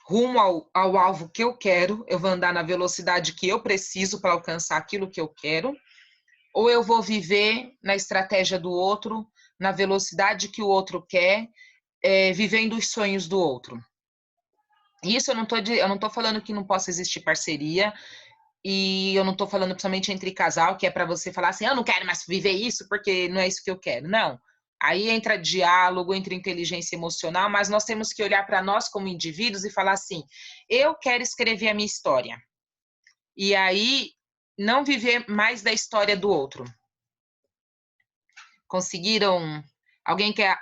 rumo ao alvo que eu quero, eu vou andar na velocidade que eu preciso para alcançar aquilo que eu quero, ou eu vou viver na estratégia do outro, na velocidade que o outro quer, vivendo os sonhos do outro. Isso eu não estou falando que não possa existir parceria, e eu não estou falando principalmente entre casal, que é para você falar assim, eu não quero mais viver isso porque não é isso que eu quero. Não. Aí entra diálogo, entra inteligência emocional, mas nós temos que olhar para nós como indivíduos e falar assim, eu quero escrever a minha história. E aí, não viver mais da história do outro. Conseguiram? Alguém quer...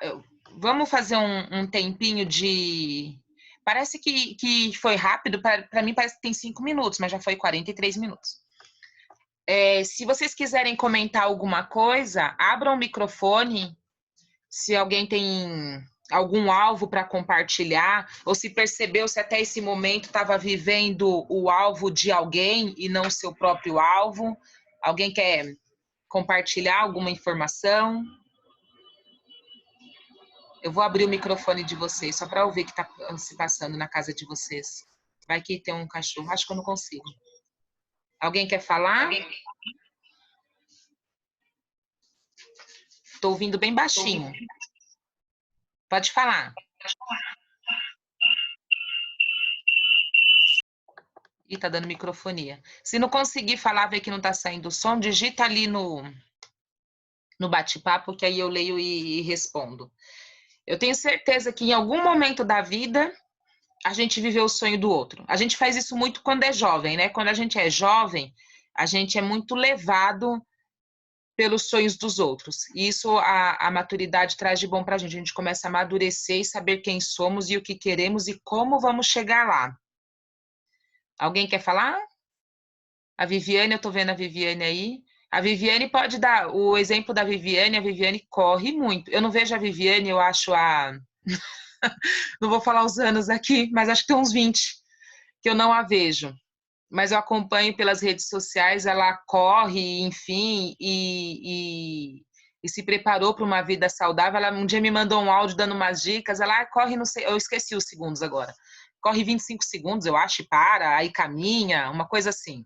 Vamos fazer um tempinho de... Parece que foi rápido, para mim parece que tem 5 minutos, mas já foi 43 minutos. Se vocês quiserem comentar alguma coisa, abram o microfone, se alguém tem algum alvo para compartilhar, ou se percebeu se até esse momento estava vivendo o alvo de alguém e não o seu próprio alvo. Alguém quer compartilhar alguma informação? Eu vou abrir o microfone de vocês, só para ouvir o que está se passando na casa de vocês. Vai que tem um cachorro, acho que eu não consigo. Alguém quer falar? Estou ouvindo bem baixinho. Pode falar. Ih, tá dando microfonia. Se não conseguir falar, ver que não tá saindo o som, digita ali no bate-papo, que aí eu leio e respondo. Eu tenho certeza que em algum momento da vida a gente viveu o sonho do outro. A gente faz isso muito quando é jovem, né? Quando a gente é jovem, a gente é muito levado pelos sonhos dos outros. E isso a maturidade traz de bom pra gente. A gente começa a amadurecer e saber quem somos e o que queremos e como vamos chegar lá. Alguém quer falar? A Viviane, eu tô vendo a Viviane aí. A Viviane pode dar o exemplo da Viviane. A Viviane corre muito. Eu não vejo a Viviane, eu acho não vou falar os anos aqui, mas acho que tem uns 20 que eu não a vejo. Mas eu acompanho pelas redes sociais, ela corre, enfim, e se preparou para uma vida saudável. Ela um dia me mandou um áudio dando umas dicas. Ela corre, não sei, eu esqueci os segundos agora. Corre 25 segundos, eu acho, e para, aí caminha, uma coisa assim.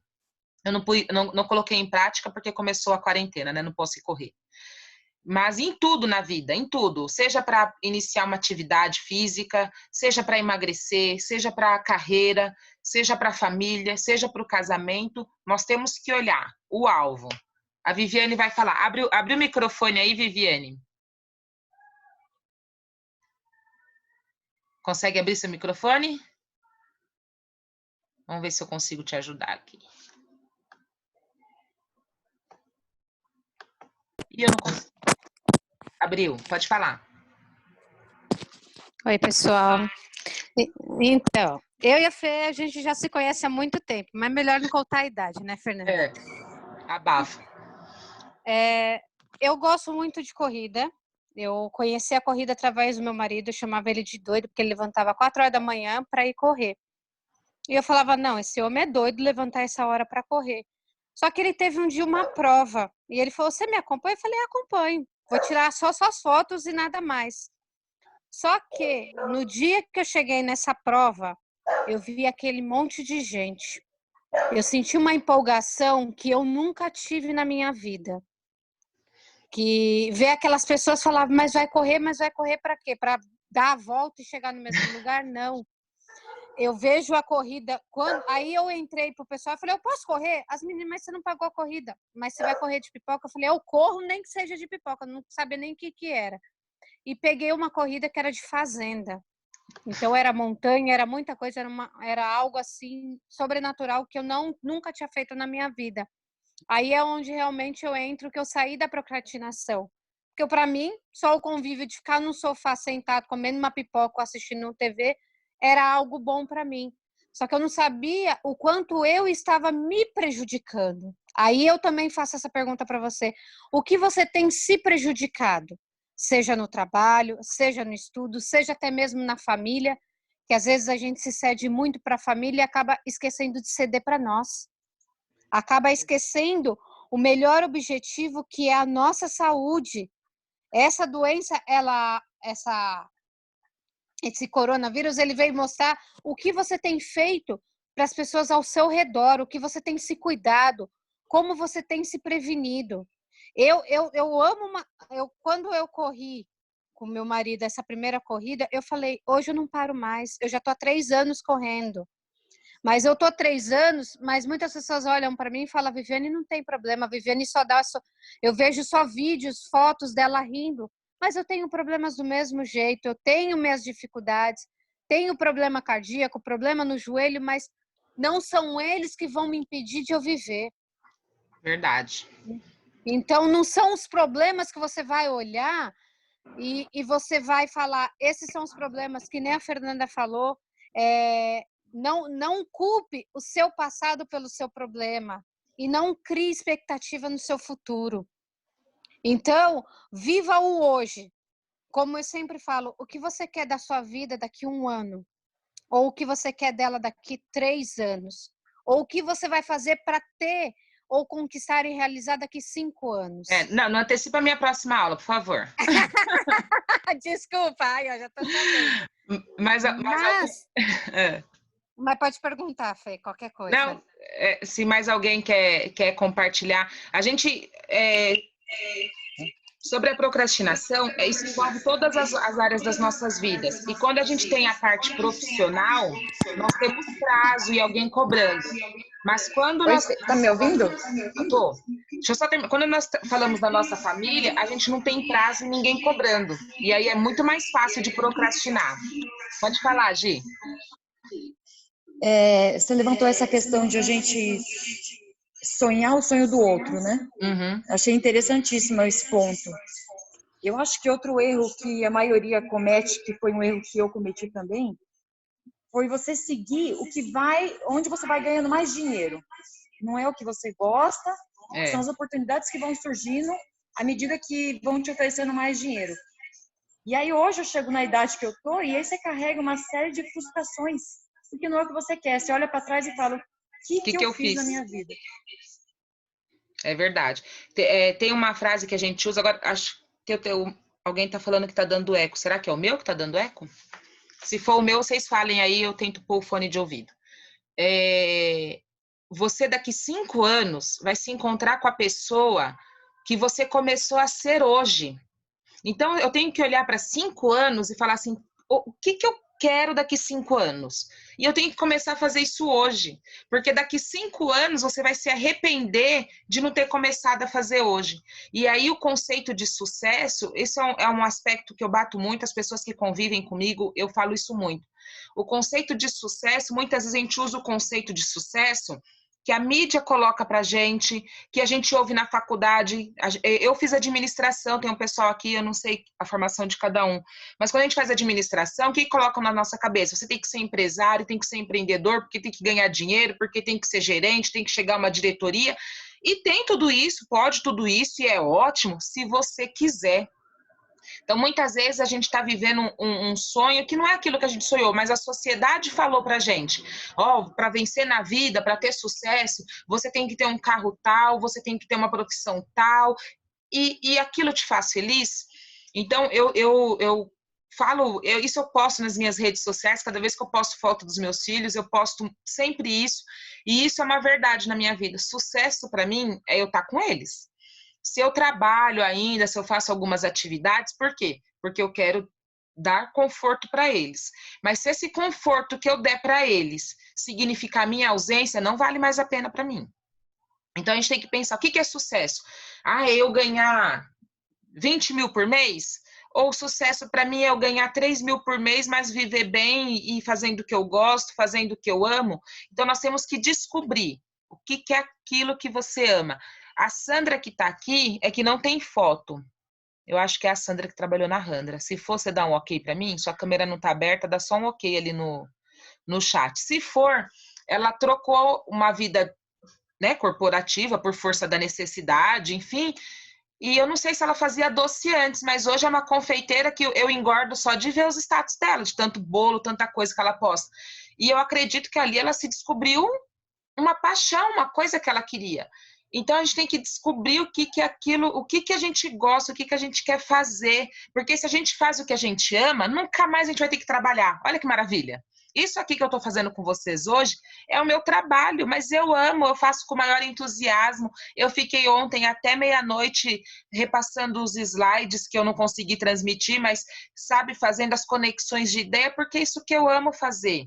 Eu não coloquei em prática porque começou a quarentena, né? Não posso ir correr. Mas em tudo na vida, em tudo, seja para iniciar uma atividade física, seja para emagrecer, seja para a carreira, seja para a família, seja para o casamento, nós temos que olhar o alvo. A Viviane vai falar. Abre o microfone aí, Viviane. Consegue abrir seu microfone? Vamos ver se eu consigo te ajudar aqui. E eu não consigo. Abriu, pode falar. Oi, pessoal. Então, eu e a Fê, a gente já se conhece há muito tempo, mas melhor não contar a idade, né, Fernanda? Abafa. Eu gosto muito de corrida. Eu conheci a corrida através do meu marido, eu chamava ele de doido, porque ele levantava 4 horas da manhã para ir correr. E eu falava, não, esse homem é doido levantar essa hora para correr. Só que ele teve um dia uma prova, e ele falou, você me acompanha? Eu falei, acompanho. Vou tirar só suas fotos e nada mais. Só que no dia que eu cheguei nessa prova, eu vi aquele monte de gente. Eu senti uma empolgação que eu nunca tive na minha vida. Que ver aquelas pessoas falavam, mas vai correr para quê? Para dar a volta e chegar no mesmo lugar? Não. Eu vejo a corrida, aí eu entrei pro pessoal e falei, eu posso correr? As meninas, mas você não pagou a corrida, mas você vai correr de pipoca? Eu falei, eu corro nem que seja de pipoca, não sabia nem o que era. E peguei uma corrida que era de fazenda. Então era montanha, era muita coisa, era algo assim sobrenatural que eu nunca tinha feito na minha vida. Aí é onde realmente eu entro, que eu saí da procrastinação. Porque para mim, só o convívio de ficar no sofá sentado comendo uma pipoca ou assistindo TV era algo bom para mim. Só que eu não sabia o quanto eu estava me prejudicando. Aí eu também faço essa pergunta para você. O que você tem se prejudicado? Seja no trabalho, seja no estudo, seja até mesmo na família, que às vezes a gente se cede muito para a família e acaba esquecendo de ceder para nós. Acaba esquecendo o melhor objetivo, que é a nossa saúde. Essa doença, esse coronavírus, ele veio mostrar o que você tem feito para as pessoas ao seu redor, o que você tem se cuidado, como você tem se prevenido. Eu amo quando eu corri com meu marido essa primeira corrida, eu falei, hoje eu não paro mais, eu já estou há 3 anos correndo. Mas eu tô há 3 anos, mas muitas pessoas olham para mim e falam, Viviane, não tem problema, a Viviane eu vejo só vídeos, fotos dela rindo, mas eu tenho problemas do mesmo jeito, eu tenho minhas dificuldades, tenho problema cardíaco, problema no joelho, mas não são eles que vão me impedir de eu viver. Verdade. Então, não são os problemas que você vai olhar e você vai falar, esses são os problemas, que nem a Fernanda falou, não culpe o seu passado pelo seu problema e não crie expectativa no seu futuro. Então, viva o hoje. Como eu sempre falo, o que você quer da sua vida daqui 1 ano? Ou o que você quer dela daqui 3 anos? Ou o que você vai fazer para ter ou conquistar e realizar daqui 5 anos? Não antecipa a minha próxima aula, por favor. Desculpa, eu já tô sabendo. Mas pode perguntar, Fê, qualquer coisa. Não, se mais alguém quer compartilhar. A gente, sobre a procrastinação, isso envolve todas as áreas das nossas vidas. E quando a gente tem a parte profissional, nós temos prazo e alguém cobrando. Mas quando nós... Tá me ouvindo? Tô. Deixa eu só terminar. Quando nós falamos da nossa família, a gente não tem prazo e ninguém cobrando. E aí é muito mais fácil de procrastinar. Pode falar, Gi. Você levantou essa questão de a gente sonhar o sonho do outro, né? Uhum. Achei interessantíssimo esse ponto. Eu acho que outro erro que a maioria comete, que foi um erro que eu cometi também, foi você seguir onde você vai ganhando mais dinheiro. Não é o que você gosta, são as oportunidades que vão surgindo à medida que vão te oferecendo mais dinheiro. E aí hoje eu chego na idade que eu tô e aí você carrega uma série de frustrações, porque não é o que você quer. Você olha para trás e fala, o que eu fiz na minha vida? É verdade. Tem uma frase que a gente usa, agora acho que alguém está falando que está dando eco. Será que é o meu que está dando eco? Se for o meu, vocês falem aí, eu tento pôr o fone de ouvido. Você daqui 5 anos vai se encontrar com a pessoa que você começou a ser hoje. Então, eu tenho que olhar para 5 anos e falar assim, o que eu quero daqui 5 anos? E eu tenho que começar a fazer isso hoje, porque daqui 5 anos você vai se arrepender de não ter começado a fazer hoje. E aí o conceito de sucesso, esse é um aspecto que eu bato muito, as pessoas que convivem comigo, eu falo isso muito. O conceito de sucesso, muitas vezes a gente usa o conceito de sucesso que a mídia coloca pra gente, que a gente ouve na faculdade. Eu fiz administração, tem um pessoal aqui, eu não sei a formação de cada um, mas quando a gente faz administração, o que colocam na nossa cabeça? Você tem que ser empresário, tem que ser empreendedor, porque tem que ganhar dinheiro, porque tem que ser gerente, tem que chegar a uma diretoria, e tem tudo isso, pode tudo isso, e é ótimo, se você quiser. Então, muitas vezes a gente está vivendo um sonho que não é aquilo que a gente sonhou, mas a sociedade falou para a gente, para vencer na vida, para ter sucesso, você tem que ter um carro tal, você tem que ter uma profissão tal, e aquilo te faz feliz? Então, eu falo, isso eu posto nas minhas redes sociais, cada vez que eu posto foto dos meus filhos, eu posto sempre isso, e isso é uma verdade na minha vida. Sucesso para mim é eu estar com eles. Se eu trabalho ainda, se eu faço algumas atividades, por quê? Porque eu quero dar conforto para eles. Mas se esse conforto que eu der para eles significar minha ausência, não vale mais a pena para mim. Então a gente tem que pensar, o que é sucesso? Eu ganhar 20 mil por mês? Ou sucesso para mim é eu ganhar 3 mil por mês, mas viver bem e fazendo o que eu gosto, fazendo o que eu amo? Então nós temos que descobrir o que é aquilo que você ama. A Sandra que está aqui é que não tem foto. Eu acho que é a Sandra que trabalhou na Randra. Se for, você dá um ok para mim? Sua câmera não está aberta, dá só um ok ali no no chat. Se for, ela trocou uma vida, né, corporativa por força da necessidade, enfim. E eu não sei se ela fazia doce antes, mas hoje é uma confeiteira que eu engordo só de ver os status dela, de tanto bolo, tanta coisa que ela posta. E eu acredito que ali ela se descobriu uma paixão, uma coisa que ela queria. Então a gente tem que descobrir o que é aquilo, o que a gente gosta, o que a gente quer fazer. Porque se a gente faz o que a gente ama, nunca mais a gente vai ter que trabalhar. Olha que maravilha. Isso aqui que eu estou fazendo com vocês hoje é o meu trabalho, mas eu amo, eu faço com o maior entusiasmo. Eu fiquei ontem até meia-noite repassando os slides que eu não consegui transmitir, mas, sabe, fazendo as conexões de ideia, porque é isso que eu amo fazer.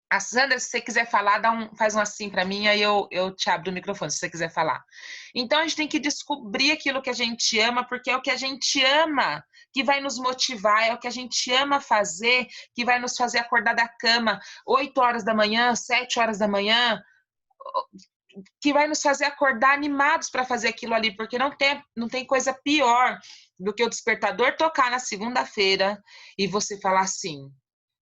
A Sandra, se você quiser falar, faz um assim para mim, aí eu te abro o microfone, se você quiser falar. Então, a gente tem que descobrir aquilo que a gente ama, porque é o que a gente ama que vai nos motivar, é o que a gente ama fazer, que vai nos fazer acordar da cama 8 horas da manhã, 7 horas da manhã, que vai nos fazer acordar animados para fazer aquilo ali, porque não tem coisa pior do que o despertador tocar na segunda-feira e você falar assim,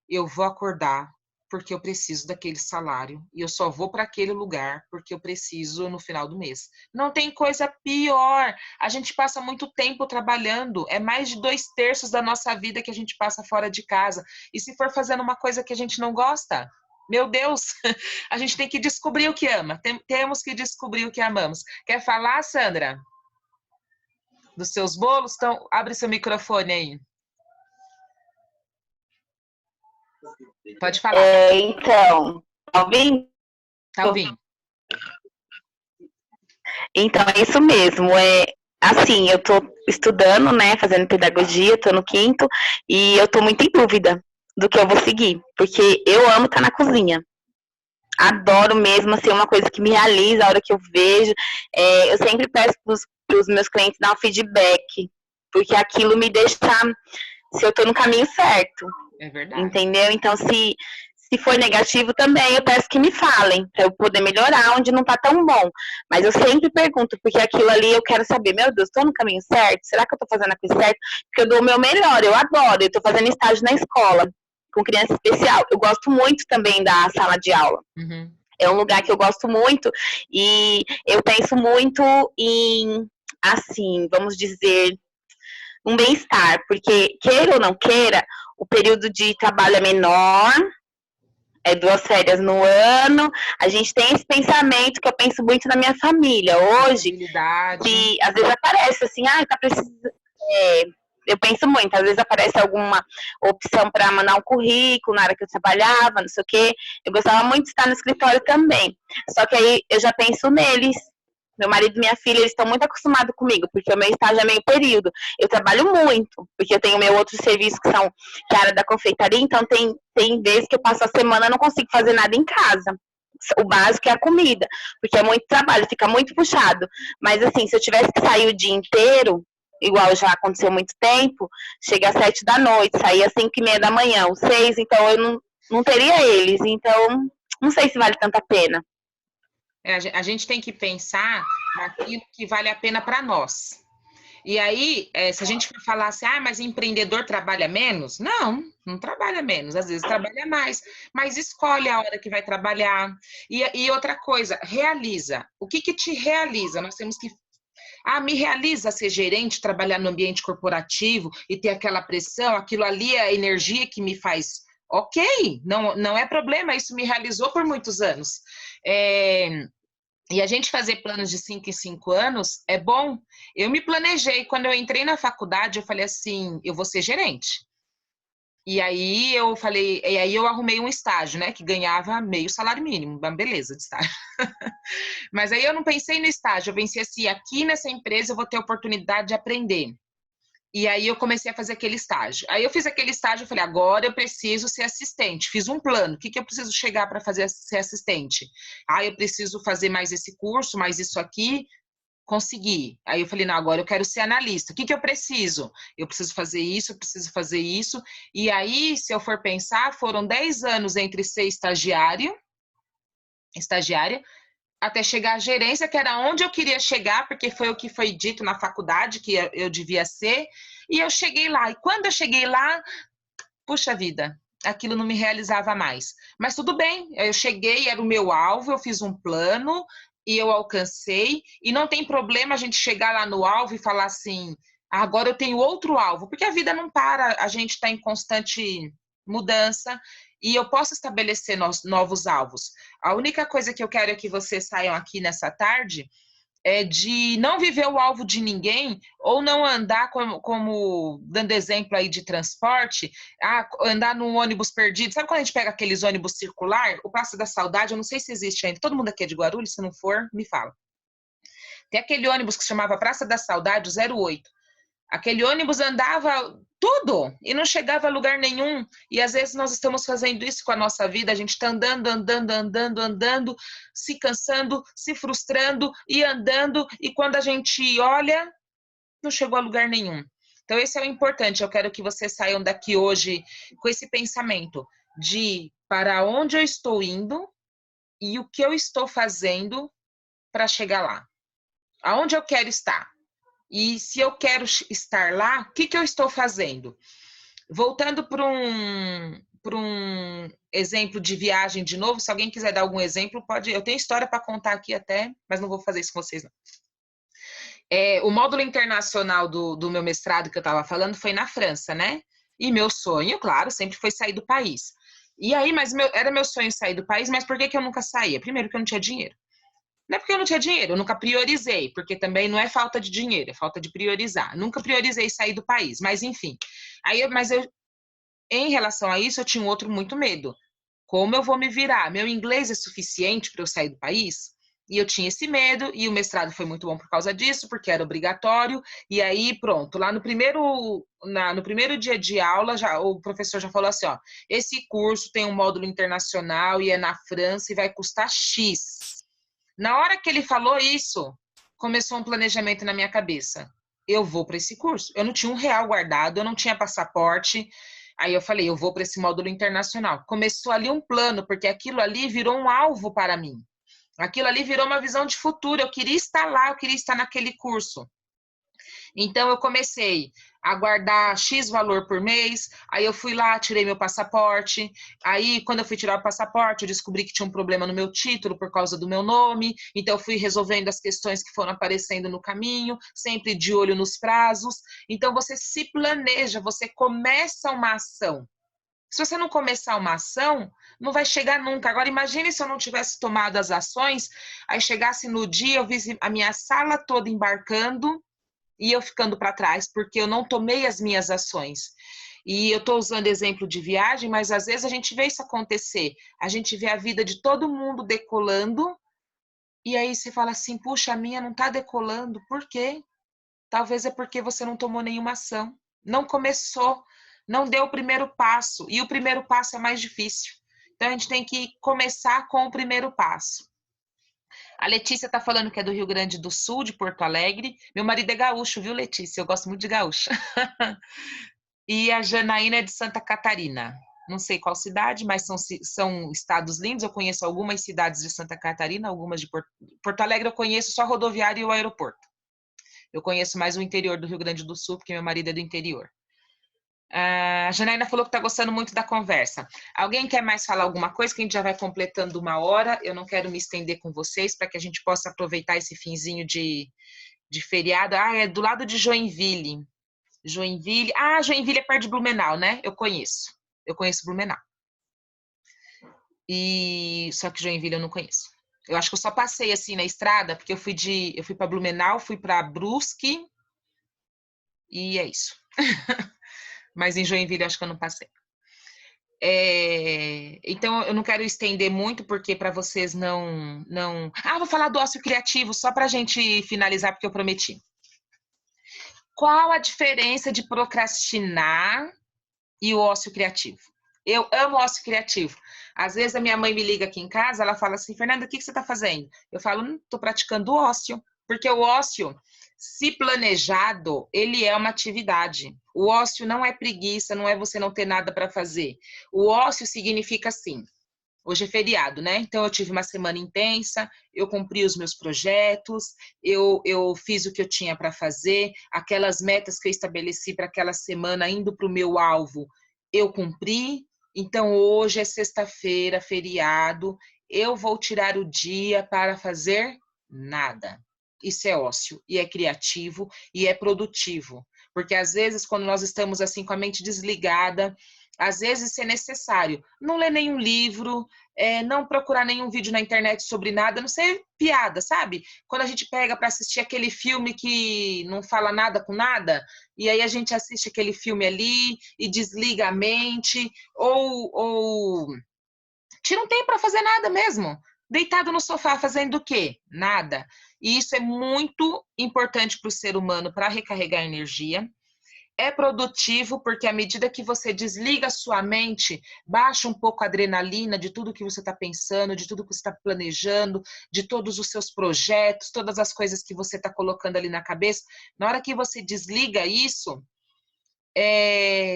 eu vou acordar porque eu preciso daquele salário e eu só vou para aquele lugar porque eu preciso no final do mês. Não tem coisa pior. A gente passa muito tempo trabalhando, é mais de 2/3 da nossa vida que a gente passa fora de casa. E se for fazendo uma coisa que a gente não gosta, meu Deus, a gente tem que descobrir o que ama. Temos que descobrir o que amamos. Quer falar, Sandra? Dos seus bolos? Então, abre seu microfone aí. Pode falar. Então, tá ouvindo? Tá ouvindo. Então, é isso mesmo. Assim, eu tô estudando, né, fazendo pedagogia, tô no 5º, e eu tô muito em dúvida do que eu vou seguir, porque eu amo estar na cozinha. Adoro mesmo, assim, é uma coisa que me realiza a hora que eu vejo. Eu sempre peço pros meus clientes dar um feedback, porque aquilo me deixa, se eu tô no caminho certo. É verdade. Entendeu? Então, se for negativo também, eu peço que me falem, para eu poder melhorar onde não tá tão bom. Mas eu sempre pergunto, porque aquilo ali eu quero saber, meu Deus, tô no caminho certo? Será que eu tô fazendo a coisa certa? Porque eu dou o meu melhor, eu adoro, eu tô fazendo estágio na escola, com criança especial. Eu gosto muito também da sala de aula. Uhum. É um lugar que eu gosto muito e eu penso muito em, assim, vamos dizer, um bem-estar, porque queira ou não queira, o período de trabalho é menor, é 2 férias no ano, a gente tem esse pensamento que eu penso muito na minha família. Hoje, que às vezes aparece assim, tá precisando. Eu penso muito, às vezes aparece alguma opção para mandar um currículo na área que eu trabalhava, não sei o quê. Eu gostava muito de estar no escritório também. Só que aí eu já penso neles. Meu marido e minha filha, eles estão muito acostumados comigo, porque o meu estágio é meio período. Eu trabalho muito, porque eu tenho meu outro serviço que é a área da confeitaria, então tem vezes que eu passo a semana e não consigo fazer nada em casa. O básico é a comida, porque é muito trabalho, fica muito puxado. Mas assim, se eu tivesse que sair o dia inteiro, igual já aconteceu há muito tempo, chega às 7 da noite, sair às 5:30 da manhã, às 6, então eu não teria eles. Então, não sei se vale tanta a pena. A gente tem que pensar naquilo que vale a pena para nós. E aí, se a gente for falar assim, mas empreendedor trabalha menos? Não trabalha menos, às vezes trabalha mais, mas escolhe a hora que vai trabalhar. E outra coisa, realiza. O que te realiza? Nós temos que... me realiza ser gerente, trabalhar no ambiente corporativo e ter aquela pressão, aquilo ali é a energia que me faz... Ok, não é problema, isso me realizou por muitos anos. E a gente fazer planos de 5 em 5 anos é bom. Eu me planejei, quando eu entrei na faculdade, eu falei assim, eu vou ser gerente. E aí eu arrumei um estágio, né, que ganhava meio salário mínimo, uma beleza de estágio. Mas aí eu não pensei no estágio, eu pensei assim, aqui nessa empresa eu vou ter oportunidade de aprender. E aí eu comecei a fazer aquele estágio. Aí eu fiz aquele estágio e falei, agora eu preciso ser assistente. Fiz um plano. O que eu preciso chegar para ser assistente? Eu preciso fazer mais esse curso, mais isso aqui. Consegui. Aí eu falei, não, agora eu quero ser analista. O que eu preciso? Eu preciso fazer isso, eu preciso fazer isso. E aí, se eu for pensar, foram 10 anos entre ser estagiária, até chegar à gerência, que era onde eu queria chegar, porque foi o que foi dito na faculdade, que eu devia ser, e eu cheguei lá. E quando eu cheguei lá, puxa vida, aquilo não me realizava mais. Mas tudo bem, eu cheguei, era o meu alvo, eu fiz um plano e eu alcancei, e não tem problema a gente chegar lá no alvo e falar assim, agora eu tenho outro alvo, porque a vida não para, a gente está em constante mudança, e eu posso estabelecer novos alvos. A única coisa que eu quero é que vocês saiam aqui nessa tarde é de não viver o alvo de ninguém, ou não andar como dando exemplo aí de transporte, andar num ônibus perdido. Sabe quando a gente pega aqueles ônibus circular? O Praça da Saudade, eu não sei se existe ainda. Todo mundo aqui é de Guarulhos, se não for, me fala. Tem aquele ônibus que se chamava Praça da Saudade, o 08. Aquele ônibus andava tudo e não chegava a lugar nenhum. E às vezes nós estamos fazendo isso com a nossa vida. A gente está andando, se cansando, se frustrando e andando. E quando a gente olha, não chegou a lugar nenhum. Então esse é o importante. Eu quero que vocês saiam daqui hoje com esse pensamento de para onde eu estou indo e o que eu estou fazendo para chegar lá. Aonde eu quero estar. E se eu quero estar lá, o que eu estou fazendo? Voltando para um exemplo de viagem de novo, se alguém quiser dar algum exemplo, pode. Eu tenho história para contar aqui até, mas não vou fazer isso com vocês, não. O módulo internacional do meu mestrado que eu estava falando foi na França, né? E meu sonho, claro, sempre foi sair do país. E aí, mas era meu sonho sair do país, mas por que eu nunca saía? Primeiro, porque eu não tinha dinheiro. Não é porque eu não tinha dinheiro, eu nunca priorizei, porque também não é falta de dinheiro, é falta de priorizar. Nunca priorizei sair do país, mas enfim. Em relação a isso, eu tinha um outro muito medo. Como eu vou me virar? Meu inglês é suficiente para eu sair do país? E eu tinha esse medo, e o mestrado foi muito bom por causa disso, porque era obrigatório. E aí, pronto, lá no primeiro dia de aula, o professor já falou assim, ó, esse curso tem um módulo internacional e é na França e vai custar X. Na hora que ele falou isso, começou um planejamento na minha cabeça. Eu vou para esse curso. Eu não tinha R$1 guardado, eu não tinha passaporte. Aí eu falei, eu vou para esse módulo internacional. Começou ali um plano, porque aquilo ali virou um alvo para mim. Aquilo ali virou uma visão de futuro. Eu queria estar lá, eu queria estar naquele curso. Então, eu comecei a guardar X valor por mês, aí eu fui lá, tirei meu passaporte, aí quando eu fui tirar o passaporte, eu descobri que tinha um problema no meu título por causa do meu nome, então eu fui resolvendo as questões que foram aparecendo no caminho, sempre de olho nos prazos. Então, você se planeja, você começa uma ação. Se você não começar uma ação, não vai chegar nunca. Agora, imagine se eu não tivesse tomado as ações, aí chegasse no dia, eu vi a minha sala toda embarcando, e eu ficando para trás, porque eu não tomei as minhas ações. E eu estou usando exemplo de viagem, mas às vezes a gente vê isso acontecer. A gente vê a vida de todo mundo decolando, e aí você fala assim, puxa, a minha não está decolando, por quê? Talvez é porque você não tomou nenhuma ação, não começou, não deu o primeiro passo, e o primeiro passo é mais difícil. Então a gente tem que começar com o primeiro passo. A Letícia tá falando que é do Rio Grande do Sul, de Porto Alegre. Meu marido é gaúcho, viu, Letícia? Eu gosto muito de gaúcho. E a Janaína é de Santa Catarina. Não sei qual cidade, mas são estados lindos. Eu conheço algumas cidades de Santa Catarina, algumas de Porto Alegre. Eu conheço só a rodoviária e o aeroporto. Eu conheço mais o interior do Rio Grande do Sul, porque meu marido é do interior. A Janaína falou que está gostando muito da conversa. Alguém quer mais falar alguma coisa? Que a gente já vai completando 1 hora. Eu não quero me estender com vocês para que a gente possa aproveitar esse finzinho de feriado. É do lado de Joinville. Joinville é perto de Blumenau, né? Eu conheço Blumenau. Só que Joinville eu não conheço. Eu acho que eu só passei assim na estrada, porque eu fui para Blumenau, fui para Brusque e é isso. Mas em Joinville acho que eu não passei. Então, eu não quero estender muito, porque para vocês não... vou falar do ócio criativo, só para a gente finalizar, porque eu prometi. Qual a diferença de procrastinar e o ócio criativo? Eu amo ócio criativo. Às vezes a minha mãe me liga aqui em casa, ela fala assim, Fernanda, o que você está fazendo? Eu falo, estou praticando ócio, porque o ócio... Se planejado, ele é uma atividade. O ócio não é preguiça, não é você não ter nada para fazer. O ócio significa assim, hoje é feriado, né? Então eu tive uma semana intensa, eu cumpri os meus projetos, eu fiz o que eu tinha para fazer, aquelas metas que eu estabeleci para aquela semana indo para o meu alvo, eu cumpri. Então, hoje é sexta-feira, feriado, eu vou tirar o dia para fazer nada. Isso é ócio, e é criativo, e é produtivo. Porque, às vezes, quando nós estamos assim com a mente desligada, às vezes é necessário não ler nenhum livro, não procurar nenhum vídeo na internet sobre nada, não ser piada, sabe? Quando a gente pega para assistir aquele filme que não fala nada com nada, e aí a gente assiste aquele filme ali e desliga a mente, ou tira um tempo para fazer nada mesmo. Deitado no sofá fazendo o quê? Nada. E isso é muito importante para o ser humano para recarregar energia. É produtivo porque à medida que você desliga a sua mente, baixa um pouco a adrenalina de tudo que você está pensando, de tudo que você está planejando, de todos os seus projetos, todas as coisas que você está colocando ali na cabeça. Na hora que você desliga isso,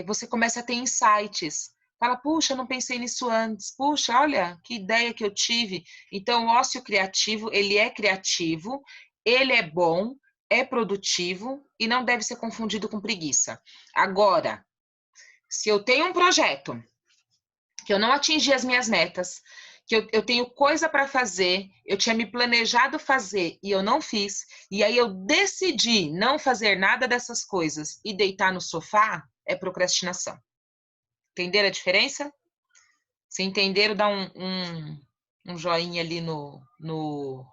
você começa a ter insights. Fala, puxa, não pensei nisso antes. Puxa, olha que ideia que eu tive. Então, o ócio criativo, ele é criativo, ele é bom, é produtivo e não deve ser confundido com preguiça. Agora, se eu tenho um projeto que eu não atingi as minhas metas, que eu tenho coisa para fazer, eu tinha me planejado fazer e eu não fiz, e aí eu decidi não fazer nada dessas coisas e deitar no sofá, é procrastinação. Entenderam a diferença? Se entenderam, dá um joinha ali no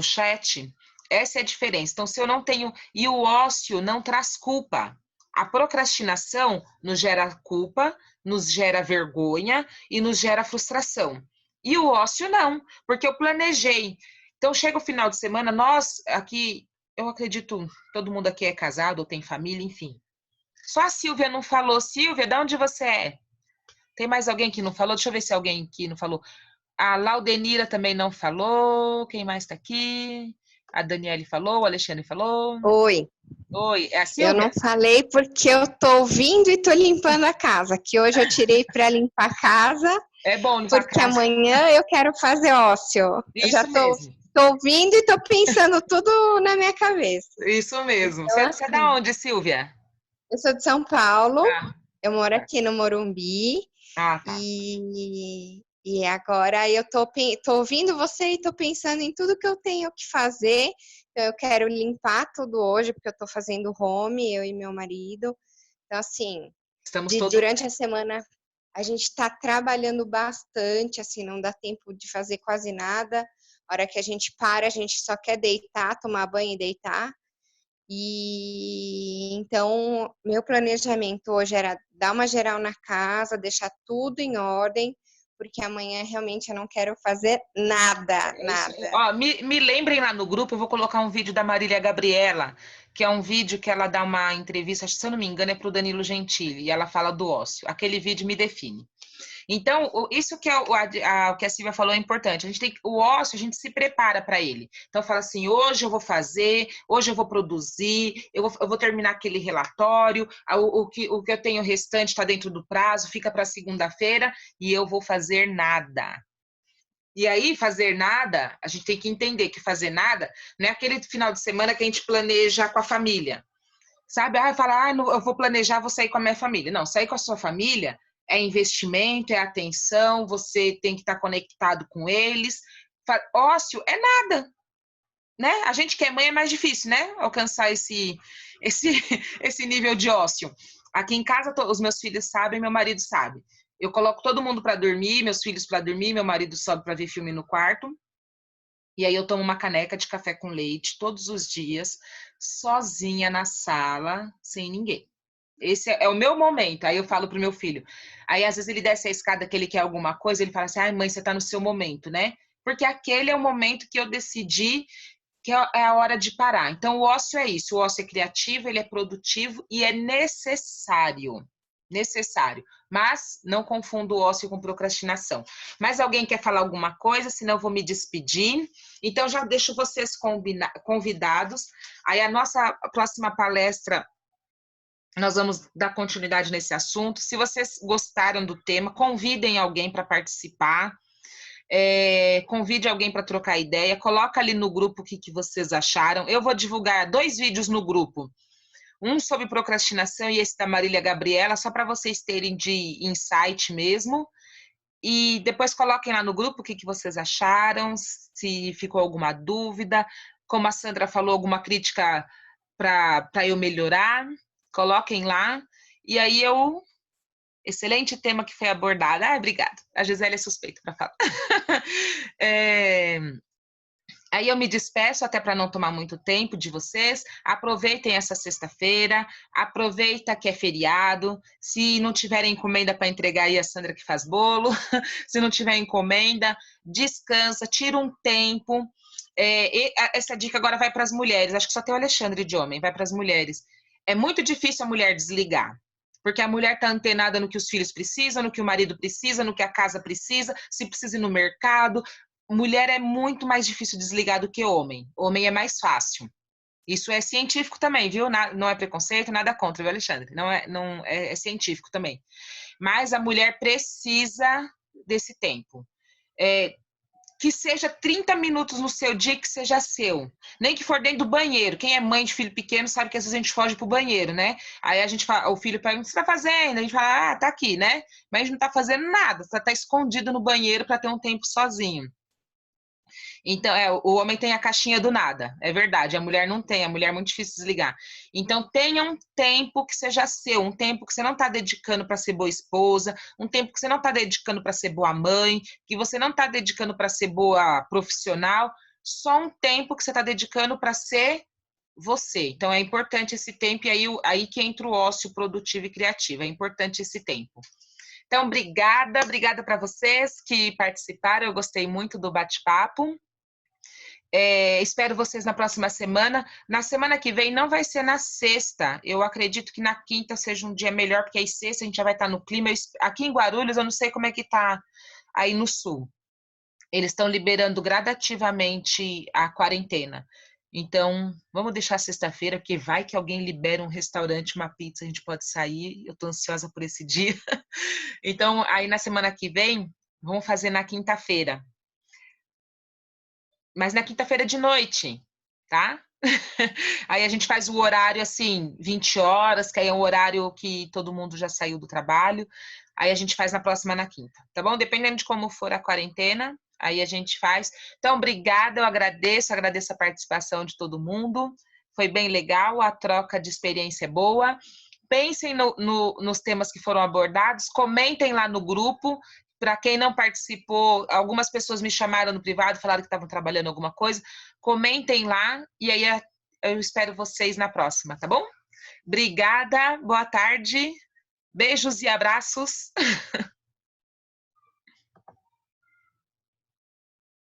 chat. Essa é a diferença. Então, se eu não tenho... E o ócio não traz culpa. A procrastinação nos gera culpa, nos gera vergonha e nos gera frustração. E o ócio não, porque eu planejei. Então, chega o final de semana, nós aqui, eu acredito, todo mundo aqui é casado ou tem família, enfim. Só a Silvia não falou. Silvia, de onde você é? Tem mais alguém que não falou? Deixa eu ver se alguém aqui não falou. A Laudenira também não falou. Quem mais está aqui? A Daniele falou, o Alexandre falou. Oi. Oi, é a Silvia? Eu não falei porque eu tô ouvindo e tô limpando a casa, que hoje eu tirei para limpar a casa. É bom limpar porque a casa. Amanhã eu quero fazer ócio. Isso eu já mesmo. tô ouvindo e tô pensando tudo na minha cabeça. Isso mesmo. Então, Você é da onde, Silvia? Eu sou de São Paulo, eu moro tá. aqui no Morumbi. Tá. E agora eu tô ouvindo você e tô pensando em tudo que eu tenho que fazer. Então, eu quero limpar tudo hoje, porque eu tô fazendo home, eu e meu marido. Então, assim, durante a semana a gente tá trabalhando bastante, assim, não dá tempo de fazer quase nada. A hora que a gente para, a gente só quer deitar, tomar banho e deitar. E então, meu planejamento hoje era dar uma geral na casa, deixar tudo em ordem, porque amanhã realmente eu não quero fazer nada. Ó, me lembrem lá no grupo, eu vou colocar um vídeo da Marília Gabriela, que é um vídeo que ela dá uma entrevista, se eu não me engano, é para o Danilo Gentili, e ela fala do ócio. Aquele vídeo me define. Então, isso que o que a Silvia falou é importante. O ócio, a gente se prepara para ele. Então, fala assim, hoje eu vou fazer, hoje eu vou produzir, eu vou terminar aquele relatório, o que eu tenho restante está dentro do prazo, fica para segunda-feira e eu vou fazer nada. E aí, fazer nada, a gente tem que entender que fazer nada não é aquele final de semana que a gente planeja com a família. Sabe? Eu vou planejar, vou sair com a minha família. Não, sair com a sua família é investimento, é atenção, você tem que estar conectado com eles. Ócio é nada, né? A gente que é mãe é mais difícil, né? Alcançar esse nível de ócio. Aqui em casa, os meus filhos sabem, meu marido sabe. Eu coloco todo mundo para dormir, meus filhos para dormir, meu marido sobe para ver filme no quarto. E aí eu tomo uma caneca de café com leite todos os dias, sozinha na sala, sem ninguém. Esse é o meu momento. Aí eu falo pro meu filho. Aí às vezes ele desce a escada que ele quer alguma coisa, ele fala assim, ai mãe, você tá no seu momento, né? Porque aquele é o momento que eu decidi que é a hora de parar. Então o ócio é isso, o ócio é criativo, ele é produtivo e é necessário. Necessário. Mas não confunda o ócio com procrastinação. Mas alguém quer falar alguma coisa? Senão eu vou me despedir. Então já deixo vocês convidados. Aí a nossa próxima palestra, nós vamos dar continuidade nesse assunto. Se vocês gostaram do tema, convidem alguém para participar. Convide alguém para trocar ideia. Coloca ali no grupo o que vocês acharam. Eu vou divulgar 2 vídeos no grupo. Um sobre procrastinação e esse da Marília Gabriela, só para vocês terem de insight mesmo. E depois coloquem lá no grupo o que vocês acharam, se ficou alguma dúvida, como a Sandra falou, alguma crítica para eu melhorar, coloquem lá. E aí excelente tema que foi abordado. Obrigada. A Gisele é suspeita para falar. Aí eu me despeço até para não tomar muito tempo de vocês. Aproveitem essa sexta-feira, aproveita que é feriado. Se não tiverem encomenda para entregar, aí a Sandra que faz bolo. Se não tiver encomenda, descansa, tira um tempo. Essa dica agora vai para as mulheres. Acho que só tem o Alexandre de homem, vai para as mulheres. É muito difícil a mulher desligar. Porque a mulher está antenada no que os filhos precisam, no que o marido precisa, no que a casa precisa, se precisa ir no mercado. Mulher é muito mais difícil desligar do que homem. Homem é mais fácil. Isso é científico também, viu? Não é preconceito, nada contra, viu, Alexandre? É científico também. Mas a mulher precisa desse tempo. Que seja 30 minutos no seu dia, que seja seu. Nem que for dentro do banheiro. Quem é mãe de filho pequeno sabe que às vezes a gente foge pro banheiro, né? Aí a gente fala, o filho pergunta, o que você tá fazendo? A gente fala, tá aqui, né? Mas a gente não tá fazendo nada, tá escondido no banheiro para ter um tempo sozinho. Então, o homem tem a caixinha do nada, é verdade, a mulher não tem, a mulher é muito difícil desligar. Então, tenha um tempo que seja seu, um tempo que você não está dedicando para ser boa esposa, um tempo que você não está dedicando para ser boa mãe, que você não está dedicando para ser boa profissional, só um tempo que você está dedicando para ser você. Então, é importante esse tempo, e aí que entra o ócio produtivo e criativo, é importante esse tempo. Então, obrigada para vocês que participaram, eu gostei muito do bate-papo. Espero vocês na próxima semana. Na semana que vem não vai ser na sexta. Eu acredito que na quinta seja um dia melhor, porque aí sexta a gente já vai estar no clima. Aqui em Guarulhos, eu não sei como é que tá aí no sul. Eles estão liberando gradativamente a quarentena. Então, vamos deixar sexta-feira, porque vai que alguém libera um restaurante, uma pizza, a gente pode sair. Eu estou ansiosa por esse dia. Então, aí na semana que vem, vamos fazer na quinta-feira. Mas na quinta-feira de noite, tá? Aí a gente faz o horário, assim, 20 horas, que aí é um horário que todo mundo já saiu do trabalho. Aí a gente faz na próxima, na quinta, tá bom? Dependendo de como for a quarentena, aí a gente faz. Então, obrigada, eu agradeço a participação de todo mundo. Foi bem legal, a troca de experiência é boa. Pensem nos temas que foram abordados, comentem lá no grupo. Para quem não participou, algumas pessoas me chamaram no privado, falaram que estavam trabalhando alguma coisa. Comentem lá e aí eu espero vocês na próxima, tá bom? Obrigada, boa tarde, beijos e abraços.